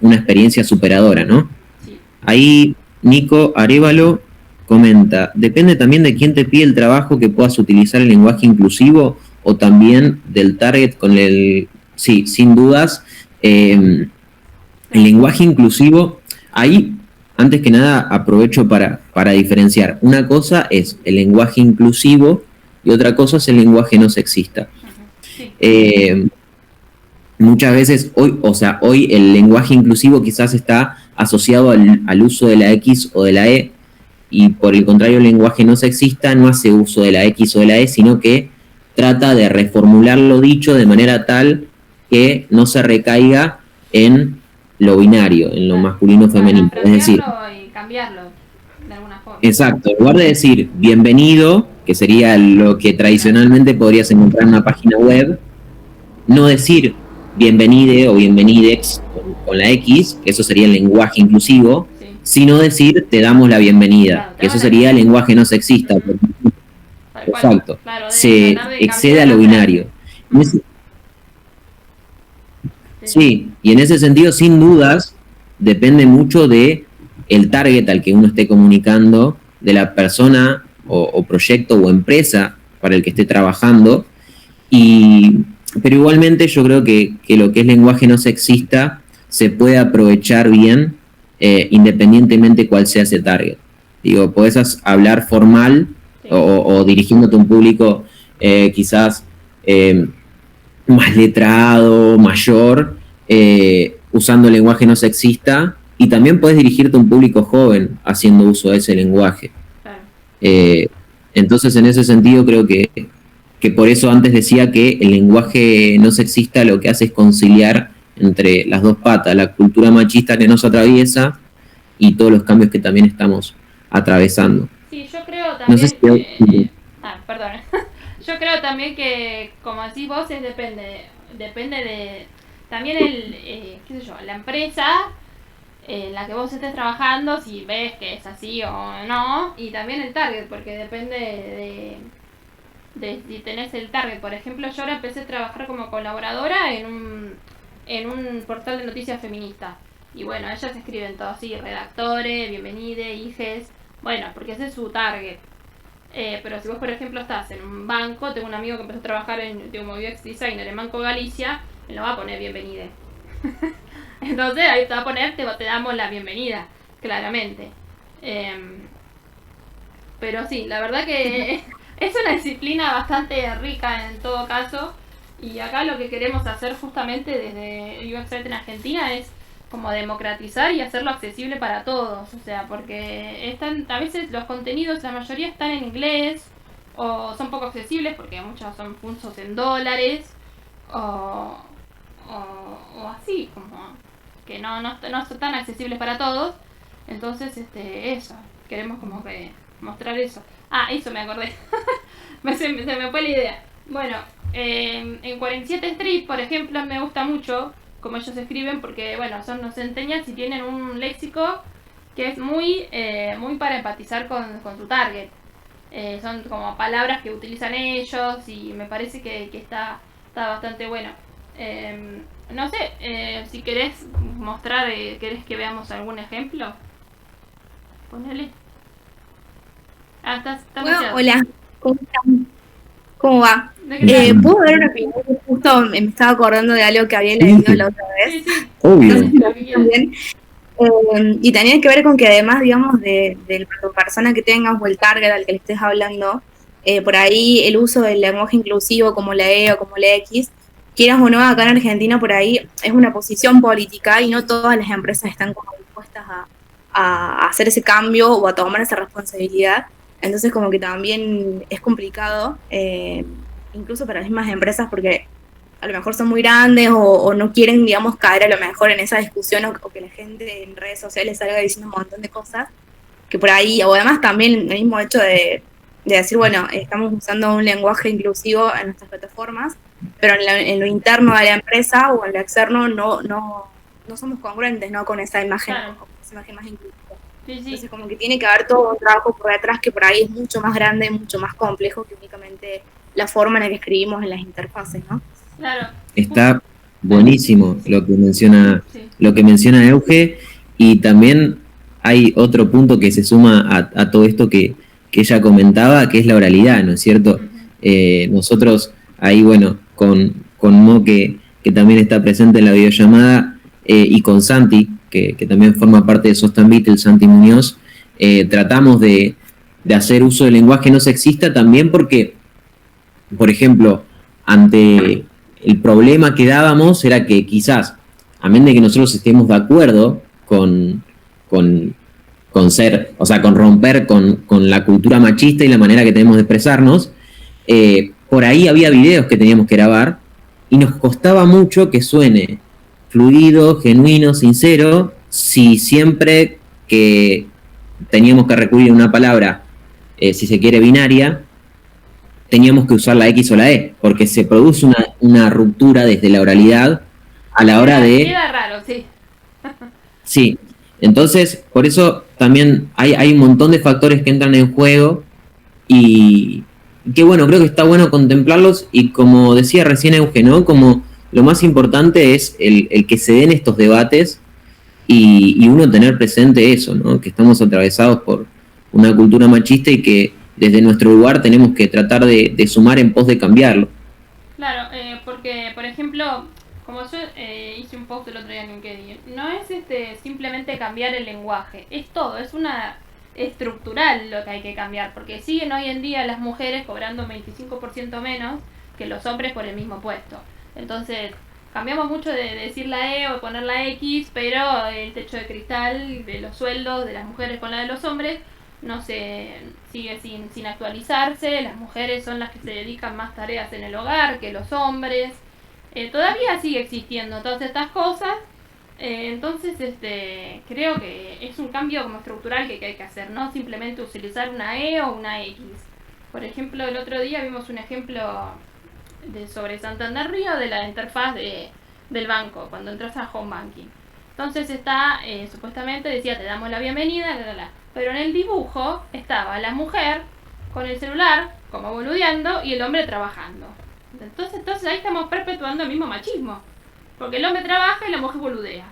una experiencia superadora, ¿no? Sí. Ahí Nico Arévalo comenta, depende también de quién te pide el trabajo que puedas utilizar el lenguaje inclusivo o también del target con el... Sí, sin dudas. El lenguaje inclusivo, ahí, antes que nada, aprovecho para diferenciar. Una cosa es el lenguaje inclusivo y otra cosa es el lenguaje no sexista. Sí. Muchas veces, hoy el lenguaje inclusivo quizás está asociado al uso de la X o de la E, y por el contrario el lenguaje no sexista no hace uso de la X o de la E, sino que trata de reformular lo dicho de manera tal que no se recaiga en lo binario, en lo masculino o femenino. Es decir, y cambiarlo de alguna forma. Exacto, en lugar de decir bienvenido, que sería lo que tradicionalmente podrías encontrar en una página web, no decir bienvenide o bienvenidex con la X, que eso sería el lenguaje inclusivo, Sí. sino decir te damos la bienvenida, Claro, que eso sería el lenguaje no sexista. Tal cual. Exacto, Claro, se tratar de excede cambiar a lo la binario. frase. Sí, y en ese sentido, sin dudas, depende mucho de el target al que uno esté comunicando, de la persona o proyecto o empresa para el que esté trabajando. Pero igualmente yo creo que lo que es lenguaje no sexista se puede aprovechar bien independientemente cuál sea ese target. Digo, podés hablar formal Sí. o dirigiéndote a un público quizás más letrado, mayor, usando lenguaje no sexista, y también puedes dirigirte a un público joven haciendo uso de ese lenguaje. Claro. Entonces, en ese sentido, creo que por eso antes decía que el lenguaje no sexista lo que hace es conciliar entre las dos patas, la cultura machista que nos atraviesa y todos los cambios que también estamos atravesando. Sí, yo creo también No sé si perdón. Yo creo también que, como decís vos, depende de también qué sé yo, la empresa en la que vos estés trabajando, si ves que es así o no, y también el target, porque depende de si tenés el target. Por ejemplo, yo ahora empecé a trabajar como colaboradora en un portal de noticias feministas. Y bueno, ellas escriben todo así, redactores, bienvenide, hijes, bueno, porque ese es su target. Pero si vos, por ejemplo, estás en un banco, tengo un amigo que empezó a trabajar como UX designer en Banco Galicia, él no va a poner bienvenide. Entonces ahí te va a poner, te damos la bienvenida, claramente. Pero sí, la verdad que es una disciplina bastante rica en todo caso. Y acá lo que queremos hacer justamente desde UXAT en Argentina es como democratizar y hacerlo accesible para todos. O sea, porque a veces los contenidos, la mayoría están en inglés o son poco accesibles porque muchos son puntos en dólares o así, como que no son tan accesibles para todos. Entonces, eso, queremos como que mostrar eso. Eso me acordé. se me fue la idea. Bueno, en 47 Street, por ejemplo, me gusta mucho como ellos escriben porque, bueno, nos enseñan si tienen un léxico que es muy para empatizar con tu target. Son como palabras que utilizan ellos y me parece que está bastante bueno. No sé, si querés mostrar, querés que veamos algún ejemplo. Ponele. Está Bueno, muteado. hola, ¿cómo están? ¿Cómo va? ¿De qué ¿Puedo dar una opinión? Justo me estaba acordando de algo que había leído la otra vez. Sí, Obvio. No sé si lo vi también. Y tenía que ver con que además, digamos, de la persona que tengas o el target al que le estés hablando, por ahí el uso del lenguaje inclusivo como la E o como la X, quieras o no, acá en Argentina por ahí es una posición política y no todas las empresas están como dispuestas a hacer ese cambio o a tomar esa responsabilidad. Entonces como que también es complicado, incluso para las mismas empresas, porque a lo mejor son muy grandes o no quieren, digamos, caer a lo mejor en esa discusión o que la gente en redes sociales salga diciendo un montón de cosas, que por ahí, o además también el mismo hecho de decir, bueno, estamos usando un lenguaje inclusivo en nuestras plataformas, pero en lo interno de la empresa o en lo externo no somos congruentes, ¿no? Con esa imagen, Claro. con esa imagen más inclusiva. Sí. Entonces como que tiene que haber todo un trabajo por detrás que por ahí es mucho más grande, mucho más complejo que únicamente la forma en la que escribimos en las interfaces, ¿no? Claro. Está buenísimo Sí. lo que menciona Euge, y también hay otro punto que se suma a todo esto que ella comentaba, que es la oralidad, ¿no es cierto? Nosotros ahí, bueno, con Mo, que también está presente en la videollamada, y con Santi, que también forma parte de Sostan Beatles, Santi Muñoz, tratamos de hacer uso del lenguaje no sexista también porque, por ejemplo, ante el problema que dábamos era que quizás, a menos de que nosotros estemos de acuerdo con ser, o sea, con romper con la cultura machista y la manera que tenemos de expresarnos, por ahí había videos que teníamos que grabar y nos costaba mucho que suene fluido, genuino, sincero, si siempre que teníamos que recurrir a una palabra, si se quiere, binaria, teníamos que usar la X o la E, porque se produce una ruptura desde la oralidad a la hora de... Queda raro, sí. Sí, entonces, por eso también hay un montón de factores que entran en juego y que, bueno, creo que está bueno contemplarlos y, como decía recién Euge, ¿no? Como lo más importante es el que se den estos debates y uno tener presente eso, ¿no? Que estamos atravesados por una cultura machista y que desde nuestro lugar tenemos que tratar de sumar en pos de cambiarlo. Claro, porque, por ejemplo, como yo hice un post el otro día en LinkedIn, no es simplemente cambiar el lenguaje, es todo, es una estructural lo que hay que cambiar, porque siguen hoy en día las mujeres cobrando 25% menos que los hombres por el mismo puesto. Entonces, cambiamos mucho de decir la E o poner la X, pero el techo de cristal de los sueldos de las mujeres con la de los hombres no se sigue sin actualizarse. Las mujeres son las que se dedican más tareas en el hogar que los hombres. Todavía sigue existiendo todas estas cosas. Entonces creo que es un cambio como estructural que hay que hacer, no simplemente utilizar una E o una X. Por ejemplo, el otro día vimos un ejemplo sobre Santander Río de la interfaz del banco cuando entras a Home Banking. Entonces supuestamente decía te damos la bienvenida, pero en el dibujo estaba la mujer con el celular como boludeando y el hombre trabajando. Entonces ahí estamos perpetuando el mismo machismo, porque el hombre trabaja y la mujer boludea.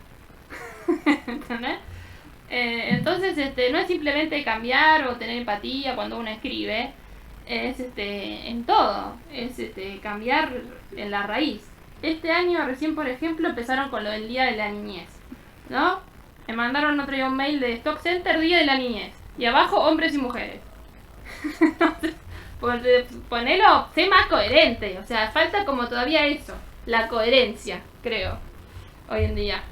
¿Entendés? Entonces no es simplemente cambiar o tener empatía cuando uno escribe, es en todo, es cambiar en la raíz. Este año recién, por ejemplo, empezaron con lo del Día de la Niñez, ¿no? Me mandaron otro día un mail de Stock Center, Día de la Niñez, y abajo hombres y mujeres. Ponelo, sé más coherente. O sea, falta como todavía eso. La coherencia, creo, hoy en día.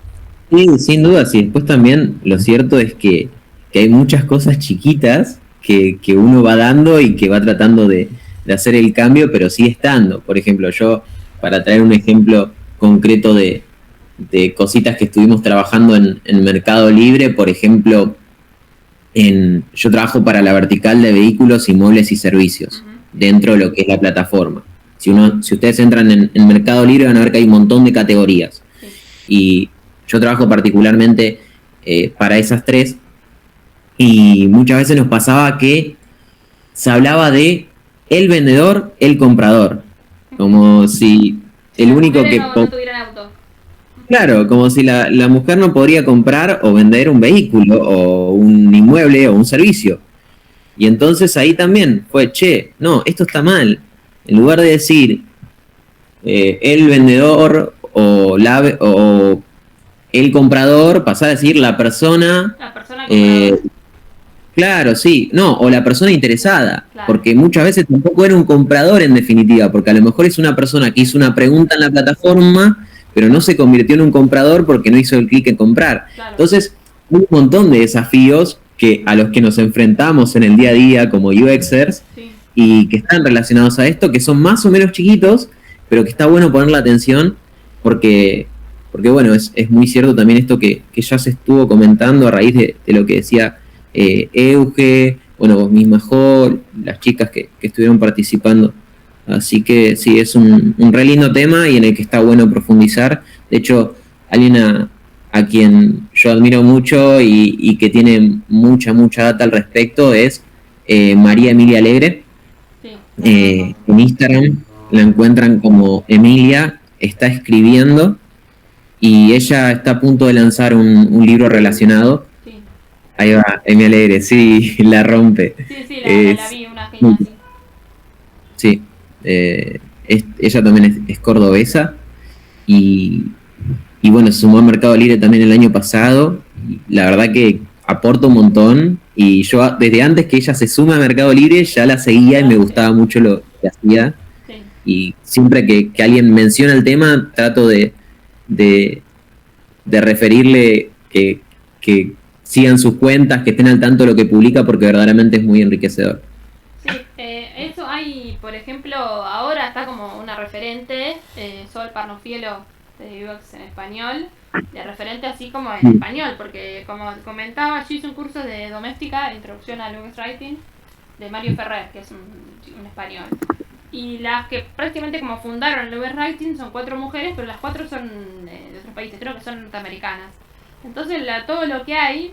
Sí, sin duda, sí. Después también lo cierto es que hay muchas cosas chiquitas que uno va dando y que va tratando de hacer el cambio, pero sigue estando. Por ejemplo, yo, para traer un ejemplo concreto de cositas que estuvimos trabajando en Mercado Libre, por ejemplo, yo trabajo para la vertical de vehículos, inmuebles y servicios, dentro de lo que es la plataforma. Si ustedes entran en Mercado Libre van a ver que hay un montón de categorías. Sí. Y yo trabajo particularmente para esas tres, y muchas veces nos pasaba que se hablaba de el vendedor, el comprador, como si el único que... No tuvieran auto. Claro, como si la mujer no podría comprar o vender un vehículo o un inmueble o un servicio. Y entonces ahí también fue, no, esto está mal. En lugar de decir el vendedor o el comprador, pasar a decir la persona claro, sí, no, o la persona interesada, claro. Porque muchas veces tampoco era un comprador en definitiva, porque a lo mejor es una persona que hizo una pregunta en la plataforma, pero no se convirtió en un comprador porque no hizo el clic en comprar. Claro. Entonces, un montón de desafíos a los que nos enfrentamos en el día a día como UXers, sí. Y que están relacionados a esto, que son más o menos chiquitos, pero que está bueno poner la atención porque bueno, es muy cierto también esto que ya se estuvo comentando a raíz de lo que decía Euge, bueno, vos misma, Jo, las chicas que estuvieron participando. Así que sí, es un re lindo tema y en el que está bueno profundizar. De hecho, alguien a quien yo admiro mucho y que tiene mucha data al respecto es María Emilia Alegre. Sí. En Instagram la encuentran como Emilia, está escribiendo y ella está a punto de lanzar un libro relacionado. Ahí va, Emi Alegre, sí, la rompe. Sí, la vi, una genia así. Sí, ella también es cordobesa y bueno, se sumó a Mercado Libre también el año pasado. La verdad que aporta un montón y yo desde antes que ella se suma a Mercado Libre ya la seguía y me gustaba mucho lo que hacía. Sí. Y siempre que alguien menciona el tema trato de referirle que sigan sus cuentas, que estén al tanto de lo que publica porque verdaderamente es muy enriquecedor. Sí, eso hay, por ejemplo, ahora está como una referente, Sol Parnofielo de UX en español, de referente así como en español, porque como comentaba, yo hice un curso de doméstica, introducción al UX Writing, de Mario Ferrer, que es un español. Y las que prácticamente como fundaron el UX Writing son 4 mujeres, pero las 4 son de otros países, creo que son norteamericanas. Entonces todo lo que hay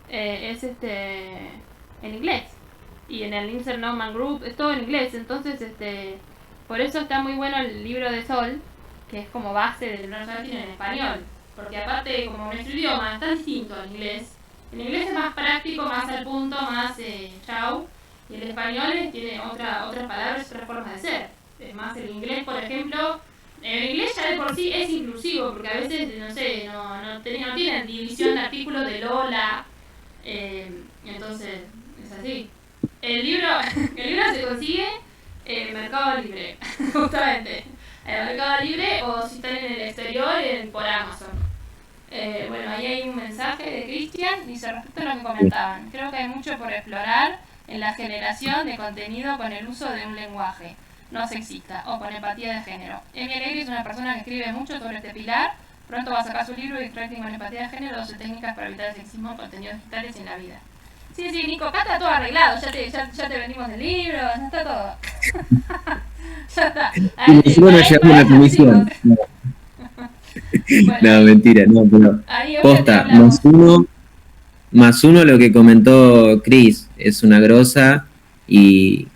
es en inglés. Y en el Insert Norman Group es todo en inglés. Entonces por eso está muy bueno el libro de Sol, que es como base del UX Writing en español. Porque aparte, como nuestro idioma está distinto al inglés, el inglés es más práctico, más al punto, más chau. Y el español tiene otras palabras, otras formas de ser. Es más, el inglés, por ejemplo, el inglés ya de por sí es inclusivo, porque a veces, no sé, no tienen división de artículos de Lola, entonces es así. El libro se consigue en Mercado Libre, justamente. En Mercado Libre o si están en el exterior por Amazon. Bueno, ahí hay un mensaje de Cristian, dice respecto a lo que comentaban. Creo que hay mucho por explorar en la generación de contenido con el uso de un lenguaje no sexista o con empatía de género. Emi Alegre es una persona que escribe mucho sobre este pilar. Pronto va a sacar su libro Writing con empatía de género, 12 técnicas para evitar el sexismo en contenidos digitales y en la vida. Sí, Nico, acá está todo arreglado, ya te vendimos el libro, ya está todo. Ya está. Nosotros nos llevamos una comisión. No, mentira, no, pero posta, más uno lo que comentó Chris, es una grosa y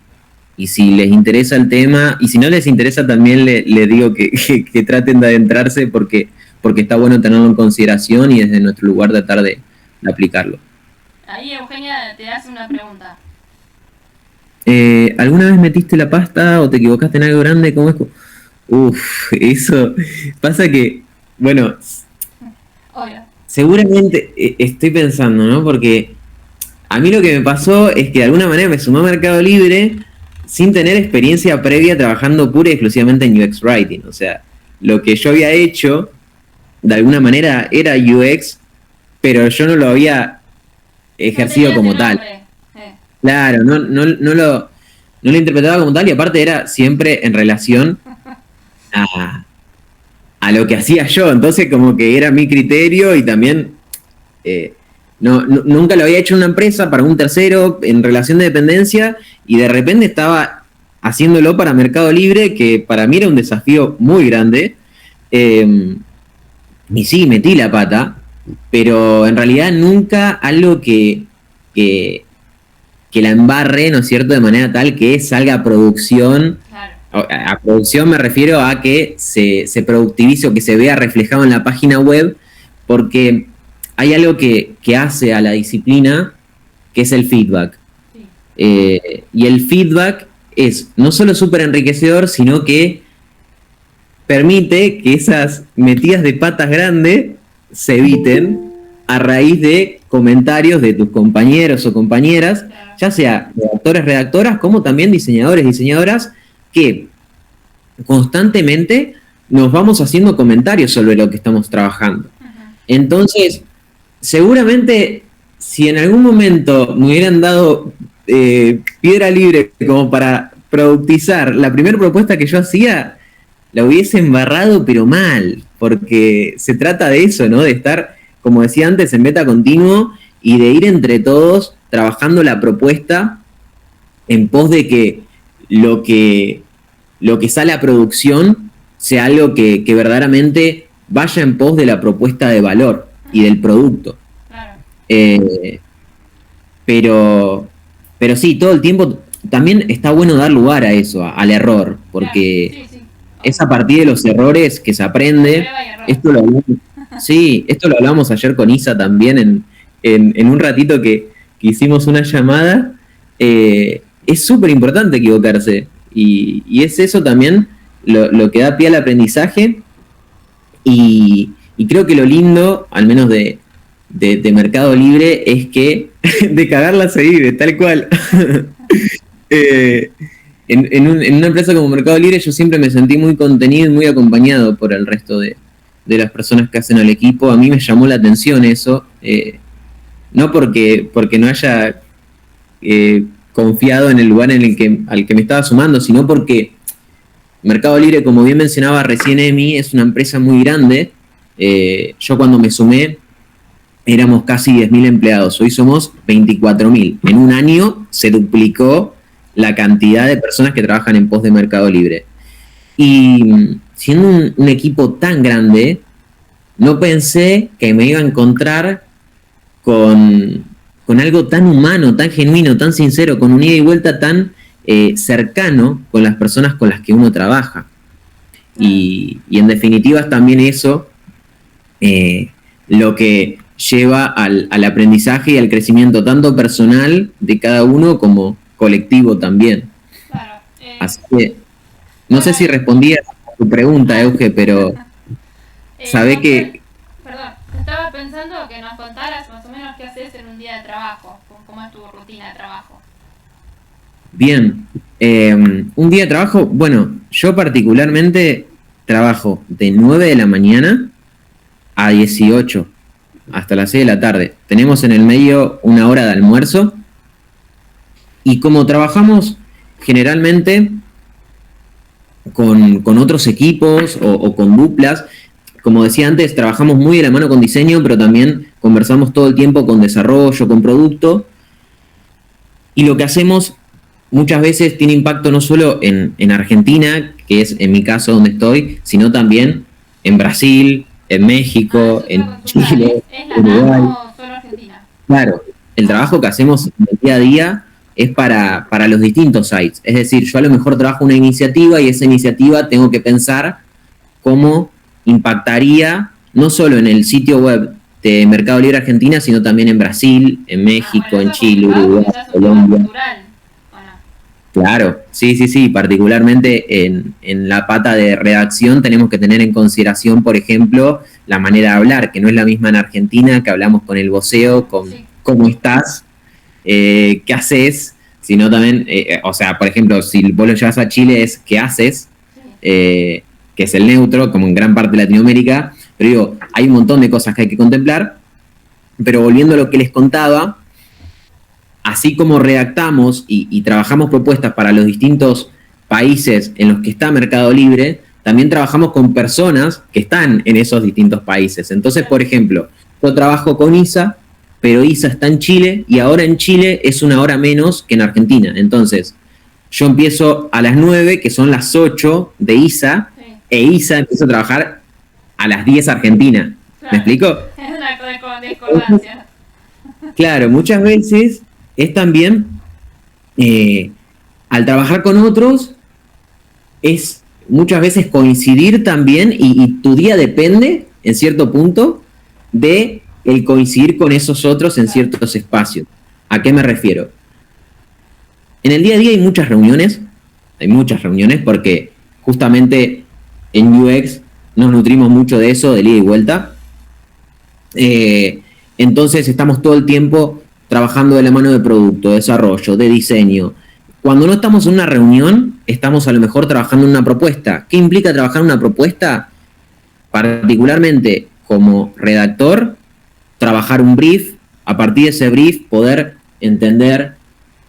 si les interesa el tema, y si no les interesa también le digo que traten de adentrarse porque está bueno tenerlo en consideración y desde nuestro lugar tratar de aplicarlo. Ahí Eugenia te hace una pregunta. ¿Alguna vez metiste la pasta o te equivocaste en algo grande? ¿Cómo es? Eso pasa que, bueno, obvio. Seguramente estoy pensando, ¿no? Porque a mí lo que me pasó es que de alguna manera me sumé a Mercado Libre sin tener experiencia previa trabajando pura y exclusivamente en UX Writing. O sea, lo que yo había hecho, de alguna manera, era UX, pero yo no lo había ejercido como tal. Claro, no lo interpretaba como tal, y aparte era siempre en relación a lo que hacía yo. Entonces como que era mi criterio, y también nunca lo había hecho en una empresa para un tercero en relación de dependencia, y de repente estaba haciéndolo para Mercado Libre, que para mí era un desafío muy grande. Y sí, metí la pata, pero en realidad nunca algo que la embarre, ¿no es cierto?, de manera tal que salga a producción. Claro. A producción me refiero a que se productivice o que se vea reflejado en la página web, porque hay algo que hace a la disciplina, que es el feedback. Sí. Y el feedback es no solo súper enriquecedor, sino que permite que esas metidas de patas grandes se eviten a raíz de comentarios de tus compañeros o compañeras, ya sea redactores, redactoras, como también diseñadores, diseñadoras, que constantemente nos vamos haciendo comentarios sobre lo que estamos trabajando. Entonces, seguramente, si en algún momento me hubieran dado piedra libre como para productizar la primera propuesta que yo hacía, la hubiese embarrado, pero mal, porque se trata de eso, ¿no? De estar, como decía antes, en beta continuo, y de ir entre todos trabajando la propuesta en pos de que lo que sale a producción sea algo que verdaderamente vaya en pos de la propuesta de valor y del producto. Claro. Pero sí, todo el tiempo también está bueno dar lugar a eso, al error, porque claro, sí. Es a partir de los errores que se aprende. Esto lo hablamos ayer con Isa también en un ratito que hicimos una llamada. Es súper importante equivocarse, y es eso también lo que da pie al aprendizaje, y creo que lo lindo, al menos de Mercado Libre, es que de cagarla se vive, tal cual. En una empresa como Mercado Libre yo siempre me sentí muy contenido y muy acompañado por el resto de las personas que hacen al equipo. A mí me llamó la atención eso, no porque no haya confiado en el lugar al que me estaba sumando, sino porque Mercado Libre, como bien mencionaba recién Emi, es una empresa muy grande. Yo cuando me sumé éramos casi 10.000 empleados, hoy somos 24.000. En un año se duplicó la cantidad de personas que trabajan en pos de Mercado Libre. Y siendo un equipo tan grande, no pensé que me iba a encontrar con algo tan humano, tan genuino, tan sincero, con un ida y vuelta tan cercano con las personas con las que uno trabaja. Y en definitiva es también eso lo que lleva al aprendizaje y al crecimiento tanto personal de cada uno como colectivo también. Claro, así que no sé si respondí a tu pregunta, Euge, pero sabe que... Perdón, estaba pensando que nos contaras más o menos qué haces en un día de trabajo, cómo es tu rutina de trabajo. Bien, un día de trabajo, bueno, yo particularmente trabajo de 9 de la mañana a 18, hasta las 6 de la tarde. Tenemos en el medio una hora de almuerzo, y como trabajamos generalmente con otros equipos o con duplas, como decía antes, trabajamos muy de la mano con diseño, pero también conversamos todo el tiempo con desarrollo, con producto, y lo que hacemos muchas veces tiene impacto no solo en Argentina, que es en mi caso donde estoy, sino también en Brasil, en México, en Chile, Uruguay. Solo Argentina. Claro, el trabajo que hacemos en el día a día es para los distintos sites. Es decir, yo a lo mejor trabajo una iniciativa, y esa iniciativa tengo que pensar cómo impactaría no solo en el sitio web de Mercado Libre Argentina, sino también en Brasil, en México, en Chile, Uruguay, Colombia. Claro, sí, particularmente en la pata de redacción tenemos que tener en consideración, por ejemplo, la manera de hablar, que no es la misma en Argentina, que hablamos con el voceo, con cómo estás, qué haces, sino también, o sea, por ejemplo, si vos lo llevas a Chile es ¿qué haces? Que es el neutro, como en gran parte de Latinoamérica, pero digo, hay un montón de cosas que hay que contemplar, pero volviendo a lo que les contaba, así como redactamos y trabajamos propuestas para los distintos países en los que está Mercado Libre, también trabajamos con personas que están en esos distintos países. Entonces, por ejemplo, yo trabajo con Isa, pero Isa está en Chile y ahora en Chile es una hora menos que en Argentina. Entonces, yo empiezo a las 9, que son las 8 de Isa, e Isa empieza a trabajar a las 10 Argentina. ¿Me explico? Es una discordancia. Claro, muchas veces es también, al trabajar con otros, es muchas veces coincidir también, y tu día depende, en cierto punto, de el coincidir con esos otros en ciertos espacios. ¿A qué me refiero? En el día a día hay muchas reuniones porque justamente en UX nos nutrimos mucho de eso, de ida y vuelta. Entonces estamos todo el tiempo trabajando de la mano de producto, de desarrollo, de diseño. Cuando no estamos en una reunión, estamos a lo mejor trabajando en una propuesta. ¿Qué implica trabajar en una propuesta? Particularmente como redactor, trabajar un brief, a partir de ese brief poder entender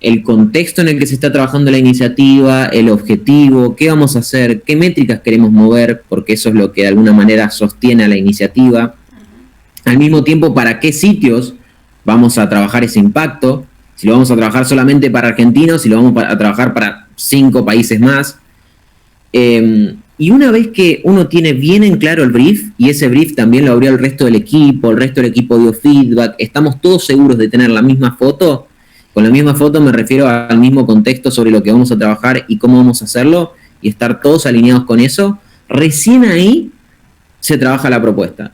el contexto en el que se está trabajando la iniciativa, el objetivo, qué vamos a hacer, qué métricas queremos mover, porque eso es lo que de alguna manera sostiene a la iniciativa. Al mismo tiempo, para qué sitios vamos a trabajar ese impacto, si lo vamos a trabajar solamente para argentinos, si lo vamos a trabajar para 5 países más. Y una vez que uno tiene bien en claro el brief, y ese brief también lo abrió el resto del equipo dio feedback, estamos todos seguros de tener la misma foto. Con la misma foto me refiero al mismo contexto sobre lo que vamos a trabajar y cómo vamos a hacerlo, y estar todos alineados con eso, recién ahí se trabaja la propuesta.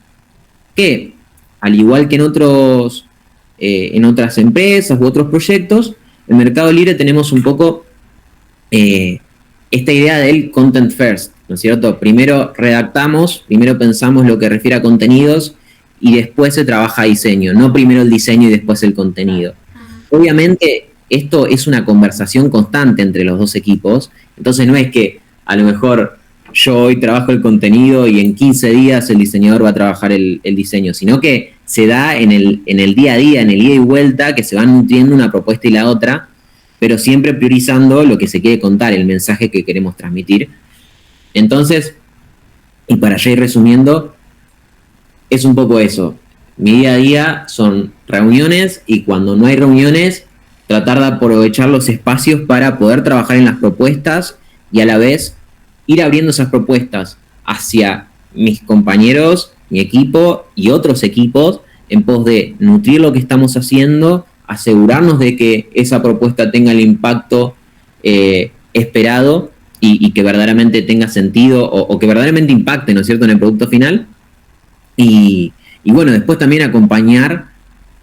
Que, al igual que en otras empresas u otros proyectos, en Mercado Libre tenemos un poco esta idea del content first, ¿no es cierto? Primero redactamos, primero pensamos lo que refiere a contenidos y después se trabaja diseño, no primero el diseño y después el contenido. Obviamente esto es una conversación constante entre los dos equipos, entonces no es que a lo mejor yo hoy trabajo el contenido y en 15 días el diseñador va a trabajar el diseño, sino que se da en el día a día, en el ida y vuelta, que se van nutriendo una propuesta y la otra, pero siempre priorizando lo que se quiere contar, el mensaje que queremos transmitir. Entonces, y para ya ir resumiendo, es un poco eso. Mi día a día son reuniones, y cuando no hay reuniones, tratar de aprovechar los espacios para poder trabajar en las propuestas y a la vez ir abriendo esas propuestas hacia mis compañeros, mi equipo y otros equipos, en pos de nutrir lo que estamos haciendo, asegurarnos de que esa propuesta tenga el impacto esperado y que verdaderamente tenga sentido o que verdaderamente impacte, ¿no es cierto?, en el producto final. Y bueno, después también acompañar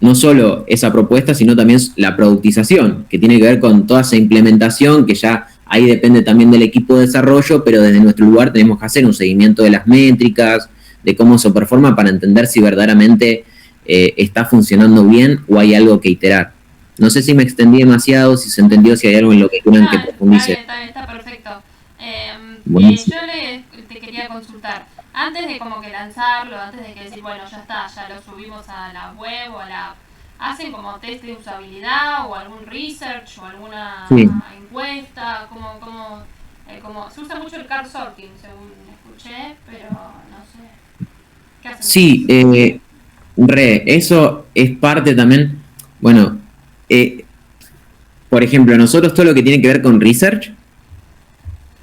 no solo esa propuesta, sino también la productización, que tiene que ver con toda esa implementación, que ya ahí depende también del equipo de desarrollo, pero desde nuestro lugar tenemos que hacer un seguimiento de las métricas, de cómo se performa, para entender si verdaderamente está funcionando bien o hay algo que iterar. No sé si me extendí demasiado, si se entendió, si hay algo en lo que quieran que profundice. Está perfecto. Buenísimo. Yo te quería consultar, antes de como que lanzarlo, antes de que decir, bueno, ya está, ya lo subimos a la web o a la app, ¿hacen como test de usabilidad o algún research o alguna encuesta? Como se usa mucho el card sorting, según escuché, pero no sé. ¿Qué hacen? Sí, eso es parte también, bueno, por ejemplo, nosotros todo lo que tiene que ver con research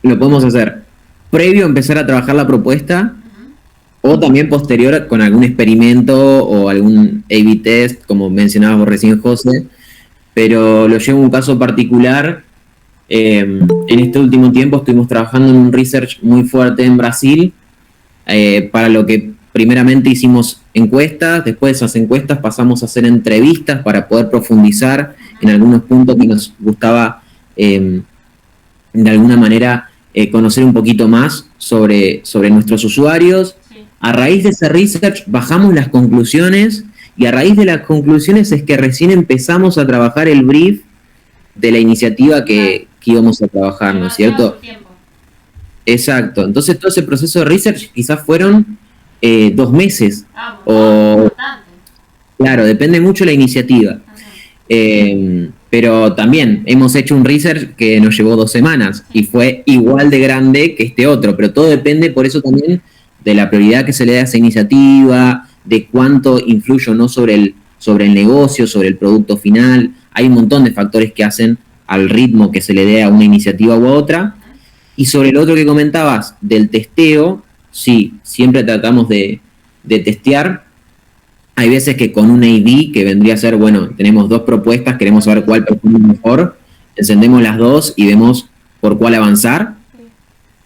lo podemos hacer previo a empezar a trabajar la propuesta, o también posterior con algún experimento o algún A/B test, como mencionabas vos recién, José, pero lo llevo a un caso particular. En este último tiempo estuvimos trabajando en un research muy fuerte en Brasil, para lo que primeramente hicimos encuestas, después de esas encuestas pasamos a hacer entrevistas para poder profundizar en algunos puntos que nos gustaba de alguna manera conocer un poquito más sobre nuestros usuarios. Sí. A raíz de ese research bajamos las conclusiones, y a raíz de las conclusiones es que recién empezamos a trabajar el brief de la iniciativa que íbamos a trabajar, ¿no es cierto? Su tiempo. Exacto. Entonces todo ese proceso de research quizás fueron 2 meses. O, Bastante. claro, depende mucho de la iniciativa. Pero también hemos hecho un research que nos llevó 2 semanas y fue igual de grande que este otro, pero todo depende por eso también de la prioridad que se le da a esa iniciativa, de cuánto influye o no sobre el negocio, sobre el producto final. Hay un montón de factores que hacen al ritmo que se le dé a una iniciativa u a otra. Y sobre el otro que comentabas, del testeo, sí, siempre tratamos de testear. Hay veces que con un A/B, que vendría a ser, bueno, tenemos 2 propuestas, queremos saber cuál performa mejor, encendemos las 2 y vemos por cuál avanzar.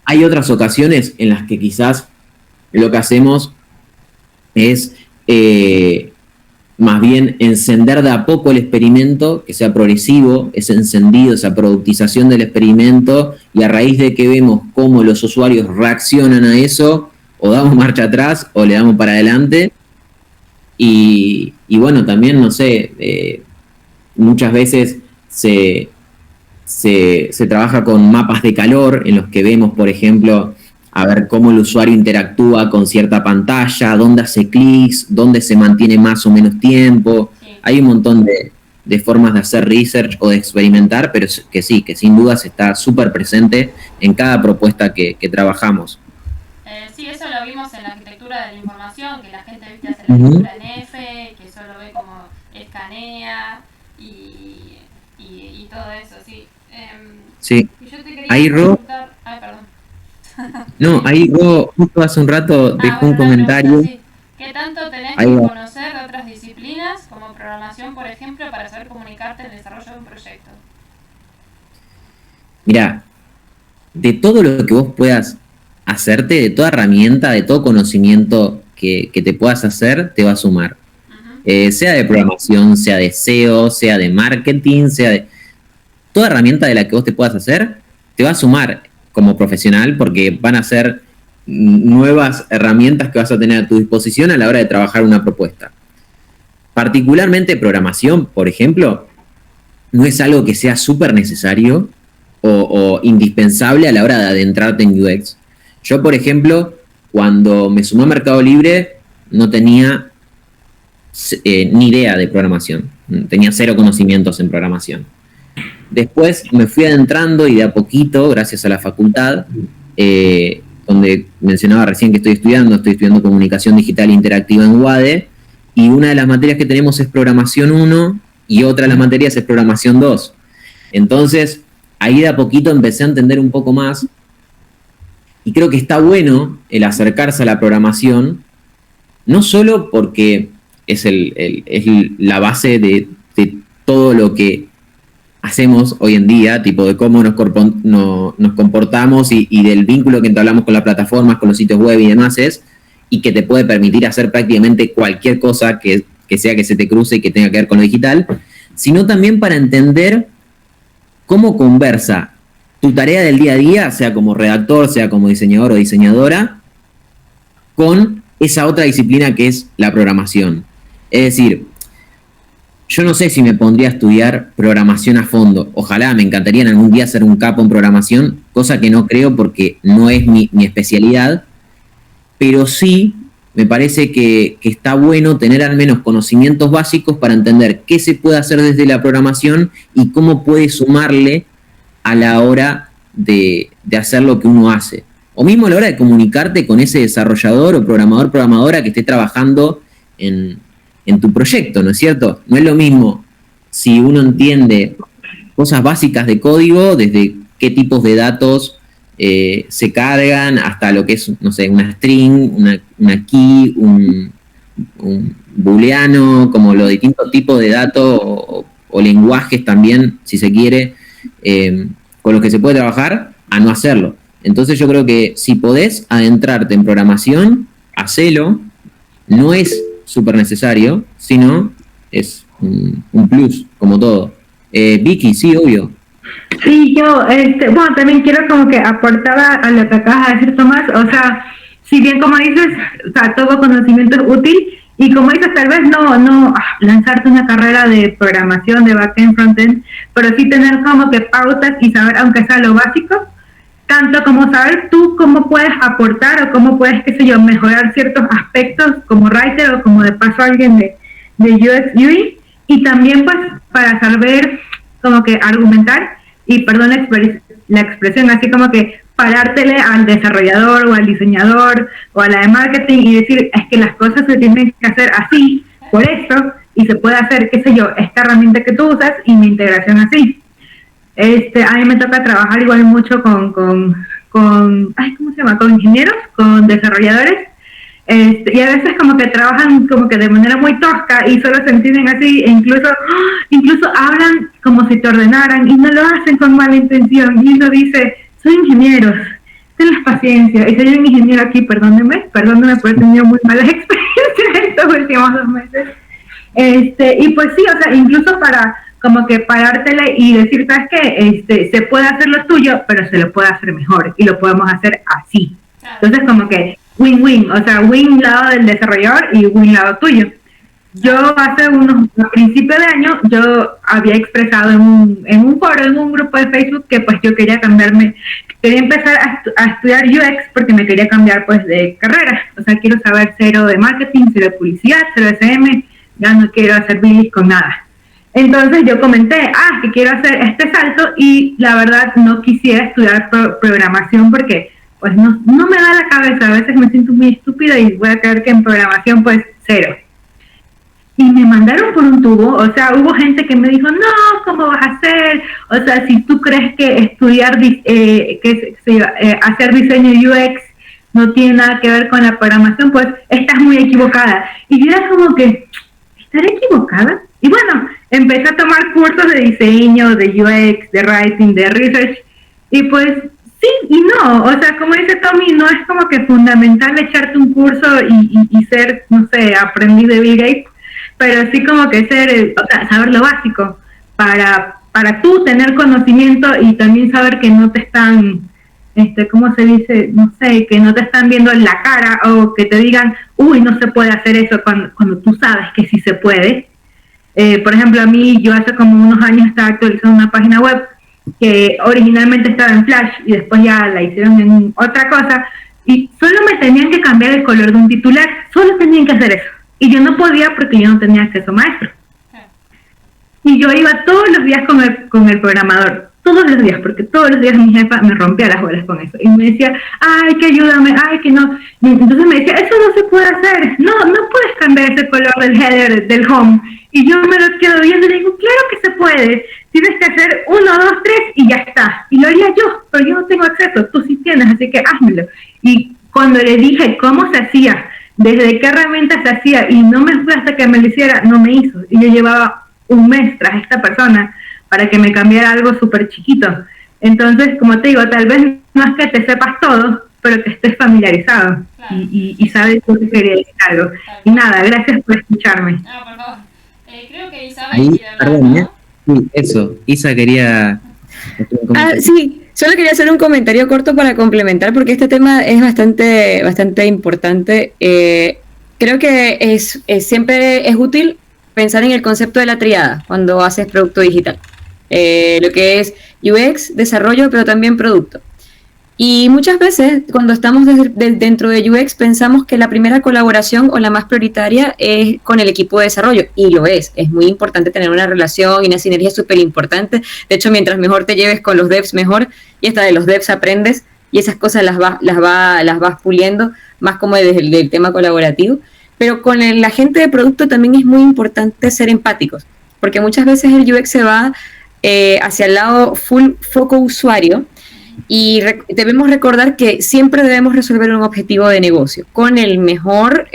Hay otras ocasiones en las que quizás lo que hacemos es más bien encender de a poco el experimento, que sea progresivo, ese encendido, esa productización del experimento, y a raíz de que vemos cómo los usuarios reaccionan a eso, o damos marcha atrás o le damos para adelante. Y bueno, también, no sé, muchas veces se trabaja con mapas de calor en los que vemos, por ejemplo, a ver cómo el usuario interactúa con cierta pantalla, dónde hace clics, dónde se mantiene más o menos tiempo. Sí. Hay un montón de formas de hacer research o de experimentar, pero que sí, que sin dudas está súper presente en cada propuesta que trabajamos. Sí, eso lo vimos en la arquitectura de la información, que la gente hace la lectura en F, que solo ve cómo escanea y todo eso, sí. Sí. Yo te quería preguntar... Ay, perdón. No, ahí vos justo hace un rato dejó un comentario. Sí. ¿Qué tanto tenés que conocer de otras disciplinas, como programación, por ejemplo, para saber comunicarte en el desarrollo de un proyecto? Mirá, de todo lo que vos puedas hacerte, de toda herramienta, de todo conocimiento que te puedas hacer, te va a sumar. Sea de programación, sea de SEO, sea de marketing, sea de... Toda herramienta de la que vos te puedas hacer, te va a sumar como profesional, porque van a ser nuevas herramientas que vas a tener a tu disposición a la hora de trabajar una propuesta. Particularmente programación, por ejemplo, no es algo que sea súper necesario o indispensable a la hora de adentrarte en UX. Yo, por ejemplo, cuando me sumé a Mercado Libre, no tenía ni idea de programación. Tenía 0 conocimientos en programación. Después me fui adentrando y de a poquito, gracias a la facultad, donde mencionaba recién que estoy estudiando comunicación digital interactiva en UADE, y una de las materias que tenemos es programación 1 y otra de las materias es programación 2. Entonces, ahí de a poquito empecé a entender un poco más, y creo que está bueno el acercarse a la programación, no solo porque es la base de todo lo que hacemos hoy en día, tipo de cómo nos comportamos y del vínculo que entablamos con las plataformas, con los sitios web y demás y que te puede permitir hacer prácticamente cualquier cosa que sea que se te cruce y que tenga que ver con lo digital, sino también para entender cómo conversa tu tarea del día a día, sea como redactor, sea como diseñador o diseñadora, con esa otra disciplina que es la programación. Es decir, yo no sé si me pondría a estudiar programación a fondo. Ojalá, me encantaría en algún día ser un capo en programación, cosa que no creo porque no es mi especialidad, pero sí me parece que está bueno tener al menos conocimientos básicos para entender qué se puede hacer desde la programación y cómo puede sumarle a la hora de hacer lo que uno hace. O mismo a la hora de comunicarte con ese desarrollador o programadora que esté trabajando en tu proyecto, ¿no es cierto? No es lo mismo si uno entiende cosas básicas de código, desde qué tipos de datos se cargan, hasta lo que es, no sé, una string, una key, un booleano, como los distintos tipos de datos o lenguajes también, si se quiere, con los que se puede trabajar, a no hacerlo. Entonces yo creo que si podés adentrarte en programación, hacelo. No es súper necesario, sino es un plus, como todo. Vicky, sí, obvio. Sí, yo, bueno, también quiero como que aportar a lo que acabas de decir, Tomás. O sea, si bien como dices, o sea, todo conocimiento es útil, Y como dices, tal vez no lanzarte una carrera de programación, de backend, frontend, pero sí tener como que pautas y saber, aunque sea lo básico, tanto como saber tú cómo puedes aportar o cómo puedes, qué sé yo, mejorar ciertos aspectos como writer o como de paso alguien de UX UI, y también pues para saber como que argumentar, y perdón la expresión, así como que parártele al desarrollador o al diseñador o a la de marketing y decir, es que las cosas se tienen que hacer así, por esto, y se puede hacer, qué sé yo, esta herramienta que tú usas y mi integración así. A mí me toca trabajar igual mucho con ¿cómo se llama? Con ingenieros, con desarrolladores, y a veces como que trabajan como que de manera muy tosca y solo se entienden así, e incluso hablan como si te ordenaran y no lo hacen con mala intención, y uno dice, soy ingeniero, tenles paciencia, y soy un ingeniero aquí, perdónenme por haber tenido muy malas experiencias estos últimos 2 meses, y pues sí, o sea, incluso para como que parártele y decir, ¿sabes qué? Se puede hacer lo tuyo, pero se lo puede hacer mejor y lo podemos hacer así. Entonces como que win-win, o sea, win lado del desarrollador y win lado tuyo. Yo a principios de año, yo había expresado en un foro, en un grupo de Facebook, que pues yo quería empezar a estudiar UX porque me quería cambiar pues de carrera. O sea, quiero saber cero de marketing, cero de publicidad, cero de SM, ya no quiero hacer billing con nada. Entonces yo comenté, que quiero hacer este salto, y la verdad no quisiera estudiar programación porque pues no me da la cabeza, a veces me siento muy estúpida y voy a creer que en programación pues cero. Y me mandaron por un tubo, o sea, hubo gente que me dijo, no, ¿cómo vas a hacer? O sea, si tú crees que estudiar, hacer diseño UX no tiene nada que ver con la programación, pues estás muy equivocada. Y yo era como que, ¿estaré equivocada? Y bueno, empecé a tomar cursos de diseño, de UX, de writing, de research, y pues sí y no, o sea, como dice Tommy, no es como que fundamental echarte un curso y ser, no sé, aprendiz de Bill Gates, pero sí como que saber lo básico para tú tener conocimiento y también saber que no te están, ¿cómo se dice? No sé, que no te están viendo en la cara o que te digan, uy, no se puede hacer eso cuando tú sabes que sí se puede. Por ejemplo, a mí, yo hace como unos años estaba actualizando una página web que originalmente estaba en Flash y después ya la hicieron en otra cosa, y solo me tenían que cambiar el color de un titular, solo tenían que hacer eso. Y yo no podía porque yo no tenía acceso maestro. Y yo iba todos los días con el programador, todos los días, porque todos los días mi jefa me rompía las bolas con eso. Y me decía, ay, que ayúdame, ay, que no. Y entonces me decía, eso no se puede hacer, no puedes cambiar ese color del header, del home. Y yo me lo quedo viendo y le digo, claro que se puede, tienes que hacer 1, 2, 3 y ya está. Y lo haría yo, pero yo no tengo acceso, tú sí tienes, así que házmelo. Y cuando le dije cómo se hacía, desde qué herramienta se hacía, y no me fue hasta que me lo hiciera, no me hizo. Y yo llevaba un mes tras esta persona para que me cambiara algo súper chiquito. Entonces, como te digo, tal vez no es que te sepas todo, pero que estés familiarizado, claro, y sabes por qué quería decir algo. Claro. Y nada, gracias por escucharme. Por favor. Creo que Isabel quiere hablar, ¿no? Sí, eso, Isa quería... Sí, solo quería hacer un comentario corto para complementar, porque este tema es bastante importante. Creo que siempre es útil pensar en el concepto de la triada cuando haces producto digital. Lo que es UX, desarrollo, pero también producto. Y muchas veces cuando estamos dentro de UX pensamos que la primera colaboración o la más prioritaria es con el equipo de desarrollo, y lo es muy importante tener una relación y una sinergia súper importante. De hecho, mientras mejor te lleves con los devs, mejor, y hasta de los devs aprendes y esas cosas las vas puliendo, más como desde el tema colaborativo. Pero con la gente de producto también es muy importante ser empáticos, porque muchas veces el UX se va hacia el lado full foco usuario, y debemos recordar que siempre debemos resolver un objetivo de negocio con el mejor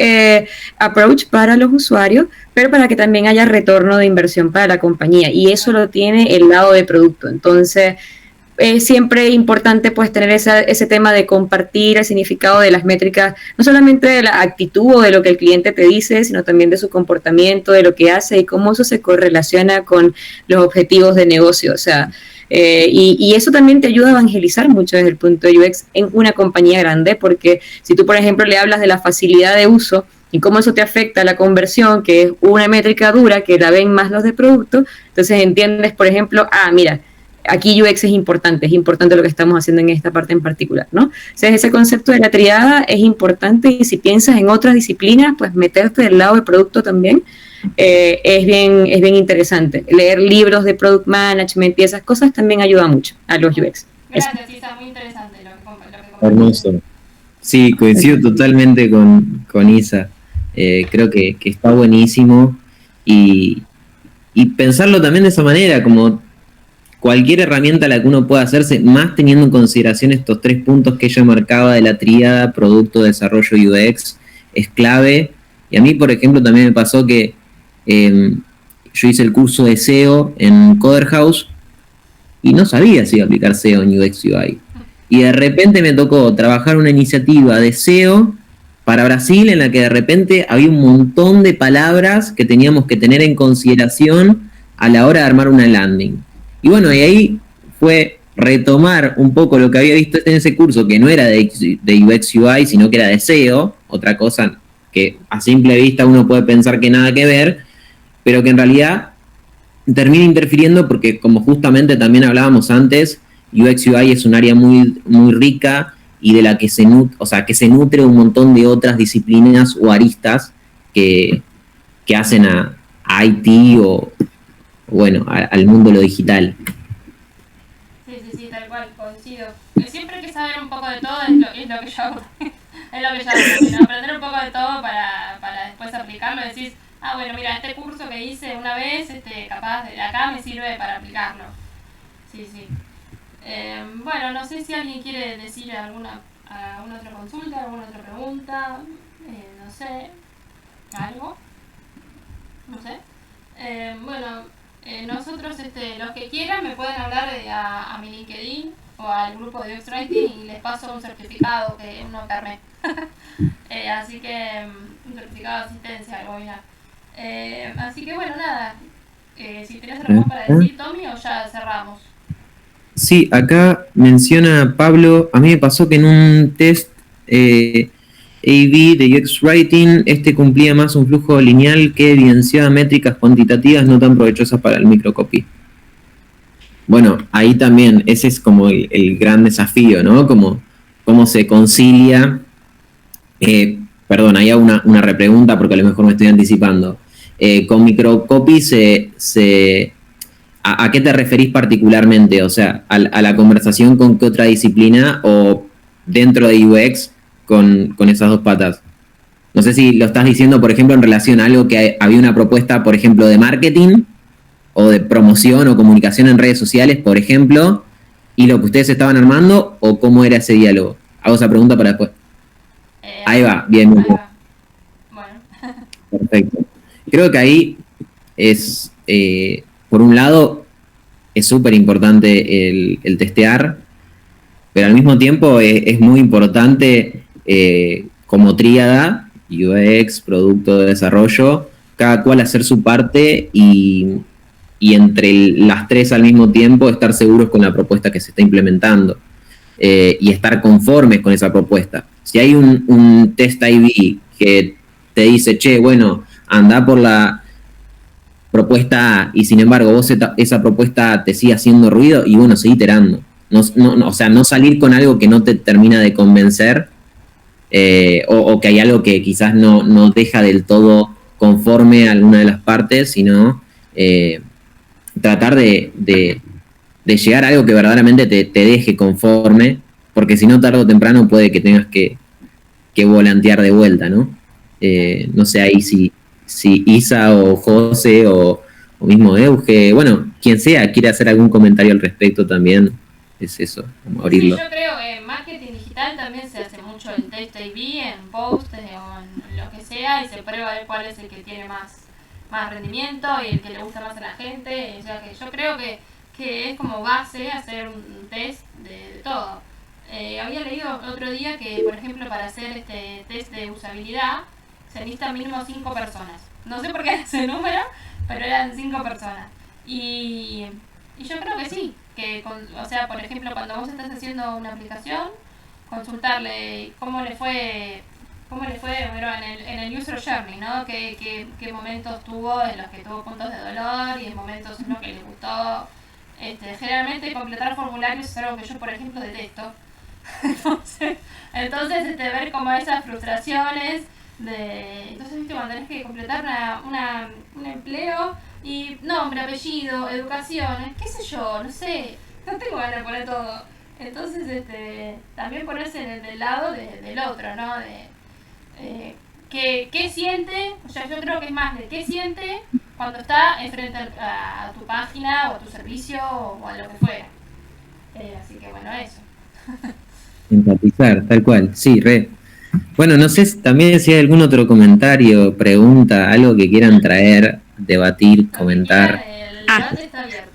approach para los usuarios, pero para que también haya retorno de inversión para la compañía, y eso lo tiene el lado de producto. Entonces es siempre importante pues tener ese tema de compartir el significado de las métricas, no solamente de la actitud o de lo que el cliente te dice, sino también de su comportamiento, de lo que hace y cómo eso se correlaciona con los objetivos de negocio. O sea, y eso también te ayuda a evangelizar mucho desde el punto de UX en una compañía grande, porque si tú, por ejemplo, le hablas de la facilidad de uso y cómo eso te afecta a la conversión, que es una métrica dura que la ven más los de producto, entonces entiendes, por ejemplo, mira, aquí UX es importante lo que estamos haciendo en esta parte en particular, ¿no? O sea, ese concepto de la triada es importante y si piensas en otras disciplinas, pues meterte del lado del producto también es bien interesante. Leer libros de product management y esas cosas también ayuda mucho a los UX. Gracias, Isa, muy interesante lo que comentaste. Hermoso. Sí, coincido totalmente con Isa. Creo que está buenísimo y pensarlo también de esa manera, como cualquier herramienta a la que uno pueda hacerse, más teniendo en consideración estos 3 puntos que ella marcaba de la tríada producto, desarrollo y UX, es clave. Y a mí, por ejemplo, también me pasó que yo hice el curso de SEO en Coder House y no sabía si iba a aplicar SEO en UX UI. Y de repente me tocó trabajar una iniciativa de SEO para Brasil en la que de repente había un montón de palabras que teníamos que tener en consideración a la hora de armar una landing. Y bueno, y ahí fue retomar un poco lo que había visto en ese curso, que no era de UX UI, sino que era de SEO, otra cosa que a simple vista uno puede pensar que nada que ver, pero que en realidad termina interfiriendo porque, como justamente también hablábamos antes, UX UI es un área muy, muy rica y de la que se nutre un montón de otras disciplinas o aristas que hacen a IT o bueno, al mundo de lo digital. Sí, tal cual, coincido. Siempre hay que saber un poco de todo, es lo que yo hago. Es lo que yo hago, aprender un poco de todo para después aplicarlo. Decís, bueno, mira, este curso que hice una vez, capaz de acá me sirve para aplicarlo. Sí. Bueno, no sé si alguien quiere decir alguna otra consulta, alguna otra pregunta, no sé, algo, no sé. Bueno, nosotros, los que quieran, me pueden hablar a mi LinkedIn o al grupo de UX Writing y les paso un certificado, que uno carnet. Así que, un certificado de asistencia al webinar. Así que, bueno, nada. Si tenés algo más para decir, Tommy, o ya cerramos. Sí, acá menciona Pablo, a mí me pasó que en un test A/B de UX Writing, cumplía más un flujo lineal que evidenciaba métricas cuantitativas no tan provechosas para el microcopy. Bueno, ahí también, ese es como el gran desafío, ¿no? Cómo se concilia. Perdón, ahí hago una repregunta porque a lo mejor me estoy anticipando. Con microcopy ¿a qué te referís particularmente? O sea, ¿a la conversación con qué otra disciplina o dentro de UX con esas dos patas? No sé si lo estás diciendo, por ejemplo, en relación a algo que había una propuesta, por ejemplo, de marketing o de promoción o comunicación en redes sociales, por ejemplo, y lo que ustedes estaban armando, o cómo era ese diálogo. Hago esa pregunta para después. Ahí va, bien. Ahí va. Bueno. Perfecto. Creo que ahí es, por un lado, es súper importante el testear, pero al mismo tiempo es muy importante como tríada, UX, producto de desarrollo, cada cual hacer su parte y entre las 3 al mismo tiempo estar seguros con la propuesta que se está implementando y estar conformes con esa propuesta. Si hay un test IB que te dice, che, bueno, anda por la propuesta A y sin embargo vos esa propuesta te sigue haciendo ruido y bueno, seguí iterando. O sea, no salir con algo que no te termina de convencer o que hay algo que quizás no deja del todo conforme a alguna de las partes, sino tratar de llegar a algo que verdaderamente te deje conforme, porque si no, tarde o temprano puede que tengas que volantear de vuelta, ¿no? No sé ahí si Isa o José o mismo Euge, bueno, quien sea, quiere hacer algún comentario al respecto también, es eso, como abrirlo. Sí, yo creo que en marketing digital también se hace mucho el test A/B en post o en lo que sea y se prueba a ver cuál es el que tiene más rendimiento y el que le gusta más a la gente. O sea que yo creo que es como base hacer un test de todo. Había leído otro día que, por ejemplo, para hacer este test de usabilidad se necesitan mínimo 5 personas. No sé por qué ese número, pero eran 5 personas. Y yo creo que sí, o sea, por ejemplo, cuando vos estás haciendo una aplicación, consultarle cómo le fue cómo le fue, pero en el user journey, ¿no? ¿Qué momentos tuvo en los que tuvo puntos de dolor y en momentos en los que le gustó. Generalmente completar formularios es algo que yo, por ejemplo, detesto. entonces ver como esas frustraciones entonces, viste, cuando tenés que completar un empleo y nombre, apellido, educación, qué sé yo, no sé, no tengo ganas de poner todo. Entonces, también ponerse en el lado del otro, ¿no? ¿Qué siente? O sea, yo creo que es más de qué siente cuando está enfrente a tu página o a tu servicio o a lo que fuera. Así que bueno, eso. Empatizar, tal cual, sí, re. Bueno, no sé también si hay algún otro comentario, pregunta, algo que quieran traer, debatir, comentar. El debate está abierto.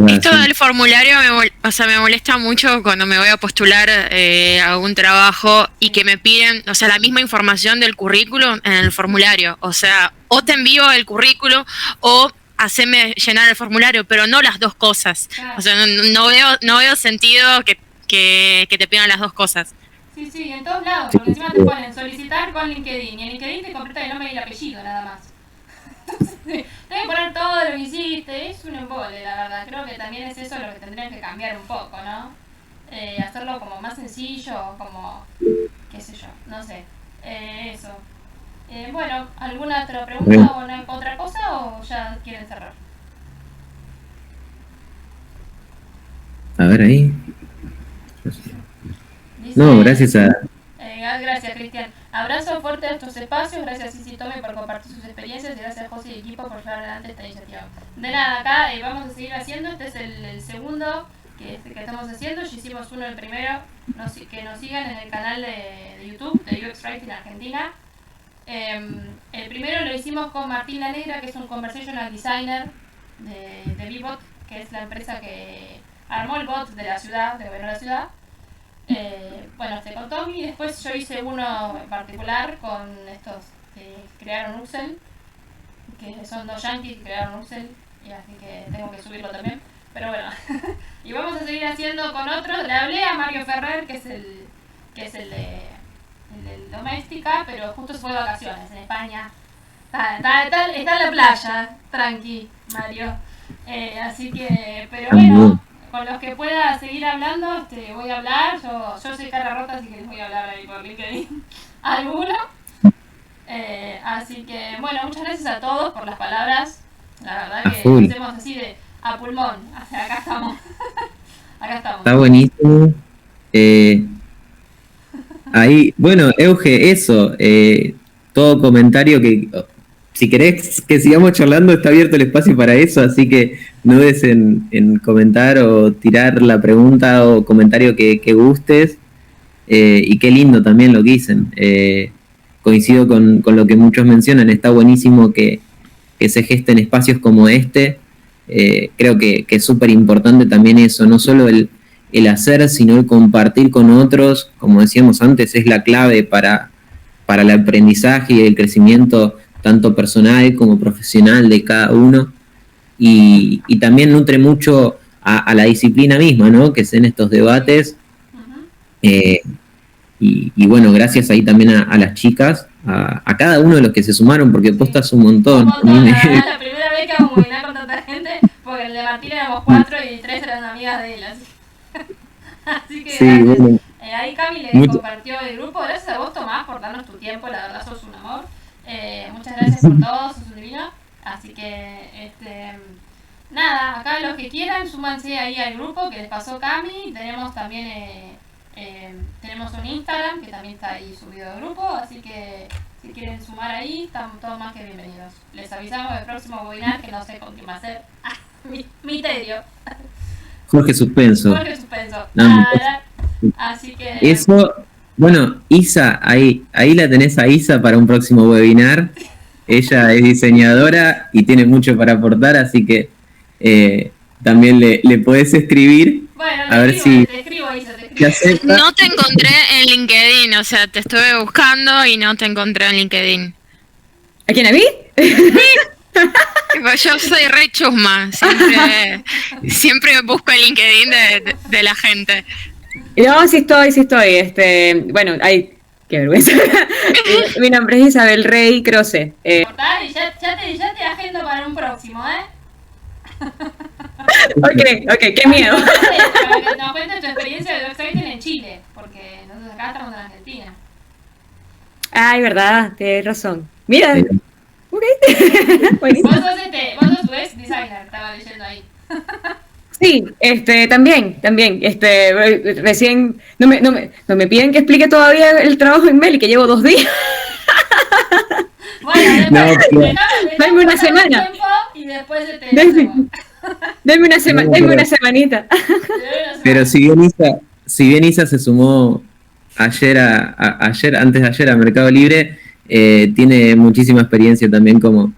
Esto del formulario me molesta mucho cuando me voy a postular a un trabajo y que me piden, o sea, la misma información del currículum en el formulario. O sea, o te envío el currículum o haceme llenar el formulario, pero no las dos cosas. O sea, no veo sentido que te pidan las dos cosas. Sí, en todos lados, porque encima te ponen solicitar con LinkedIn, y en LinkedIn te completa el nombre y el apellido nada más. Entonces, tenés que poner todo lo que hiciste, es un embole, la verdad. Creo que también es eso lo que tendrían que cambiar un poco, ¿no? Hacerlo como más sencillo, como, qué sé yo, no sé. Eso. Bueno, ¿alguna otra pregunta o otra cosa o ya quieren cerrar? A ver ahí. Dice, No, gracias a... Gracias, Cristian. Abrazo fuerte a estos espacios. Gracias, Isi Tome, por compartir sus experiencias. Y gracias, José y equipo, por llevar adelante esta iniciativa. De nada, acá vamos a seguir haciendo. Este es el segundo que estamos haciendo. Ya hicimos uno, el primero. Que nos sigan en el canal de YouTube de UX Writing Argentina. El primero lo hicimos con Martín La Negra, que es un conversational designer de Vbot, que es la empresa que armó el bot de la ciudad, de gobierno de la ciudad. Bueno, con Tommy, y después yo hice uno en particular con estos que crearon Uxel, que son dos yankees que crearon Uxel, y así que tengo que subirlo también, pero bueno. Y vamos a seguir haciendo con otros. Le hablé a Mario Ferrer, que es el de Doméstica, pero justo se fue de vacaciones en España. Está en la playa, tranqui, Mario. Así que, pero bueno, con los que pueda seguir hablando, voy a hablar. Yo soy cara rota, así que les voy a hablar ahí por LinkedIn alguno. Así que, bueno, muchas gracias a todos por las palabras. La verdad que lo hacemos así a pulmón. Acá estamos. Acá estamos. Está buenísimo. Ahí, bueno, Euge, eso. Todo comentario que... Si querés que sigamos charlando, está abierto el espacio para eso, así que no dudes en comentar o tirar la pregunta o comentario que gustes. Y qué lindo también lo que dicen. Coincido con lo que muchos mencionan, está buenísimo que se gesten espacios como este. Creo que es súper importante también eso, no solo el hacer, sino el compartir con otros. Como decíamos antes, es la clave para el aprendizaje y el crecimiento tanto personal como profesional de cada uno, y también nutre mucho a la disciplina misma, ¿no? Que sean estos debates. Y bueno, gracias ahí también a las chicas, a cada uno de los que se sumaron, porque postas un montón. La primera vez que vamos a movilar con tanta gente, porque el de Martín éramos 4 y 3 eran amigas de él. Así que sí, gracias. Bueno. Ahí Cami le compartió el grupo. Gracias a vos, Tomás, por darnos tu tiempo. La verdad, sos un amor. Muchas gracias por todo, sos un divino. Así que, nada, acá los que quieran, súmanse ahí al grupo que les pasó Cami. Tenemos también, tenemos un Instagram que también está ahí subido al grupo. Así que, si quieren sumar ahí, están todos más que bienvenidos. Les avisamos del próximo webinar, que no sé con quién va a ser. Misterio. Jorge Suspenso. Así que... Eso... Bueno, Isa, ahí la tenés a Isa para un próximo webinar. Ella es diseñadora y tiene mucho para aportar, así que también le podés escribir. Bueno, a ver si te escribo, Isa, No te encontré en LinkedIn, o sea, te estuve buscando y no te encontré en LinkedIn. ¿A quién, a mí? Yo soy re chusma, siempre busco el LinkedIn de la gente. No, sí estoy. Bueno, qué vergüenza. Mi nombre es Isabel Rey Croce. Cortar y ya te agendo para un próximo, Ok, qué miedo. Para que nos cuentes tu experiencia de ghostwriting en Chile, porque nosotros acá estamos en Argentina. Ay, verdad, tienes razón. Mira. Ok. Buenísimo. Vos sos tu ex designer, estaba leyendo ahí. Sí, también, recién, no me piden que explique todavía el trabajo en Meli, que llevo 2 días. Bueno, Dame una semana. Y después se te Deme una semanita. Pero si bien Isa se sumó antes de ayer a Mercado Libre, tiene muchísima experiencia también como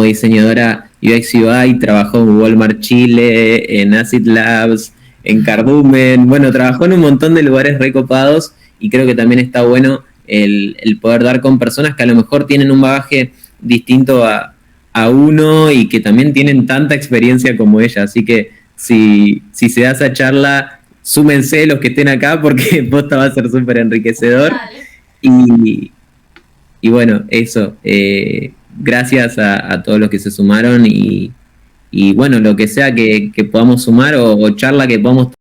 diseñadora UX UI, trabajó en Walmart Chile, en Acid Labs, en Cardumen, bueno, trabajó en un montón de lugares recopados y creo que también está bueno el poder dar con personas que a lo mejor tienen un bagaje distinto a uno y que también tienen tanta experiencia como ella, así que si se da esa súmense los que estén acá porque posta va a ser súper enriquecedor. Y bueno, eso, gracias a todos los que se sumaron y bueno, lo que sea que podamos sumar o charla que podamos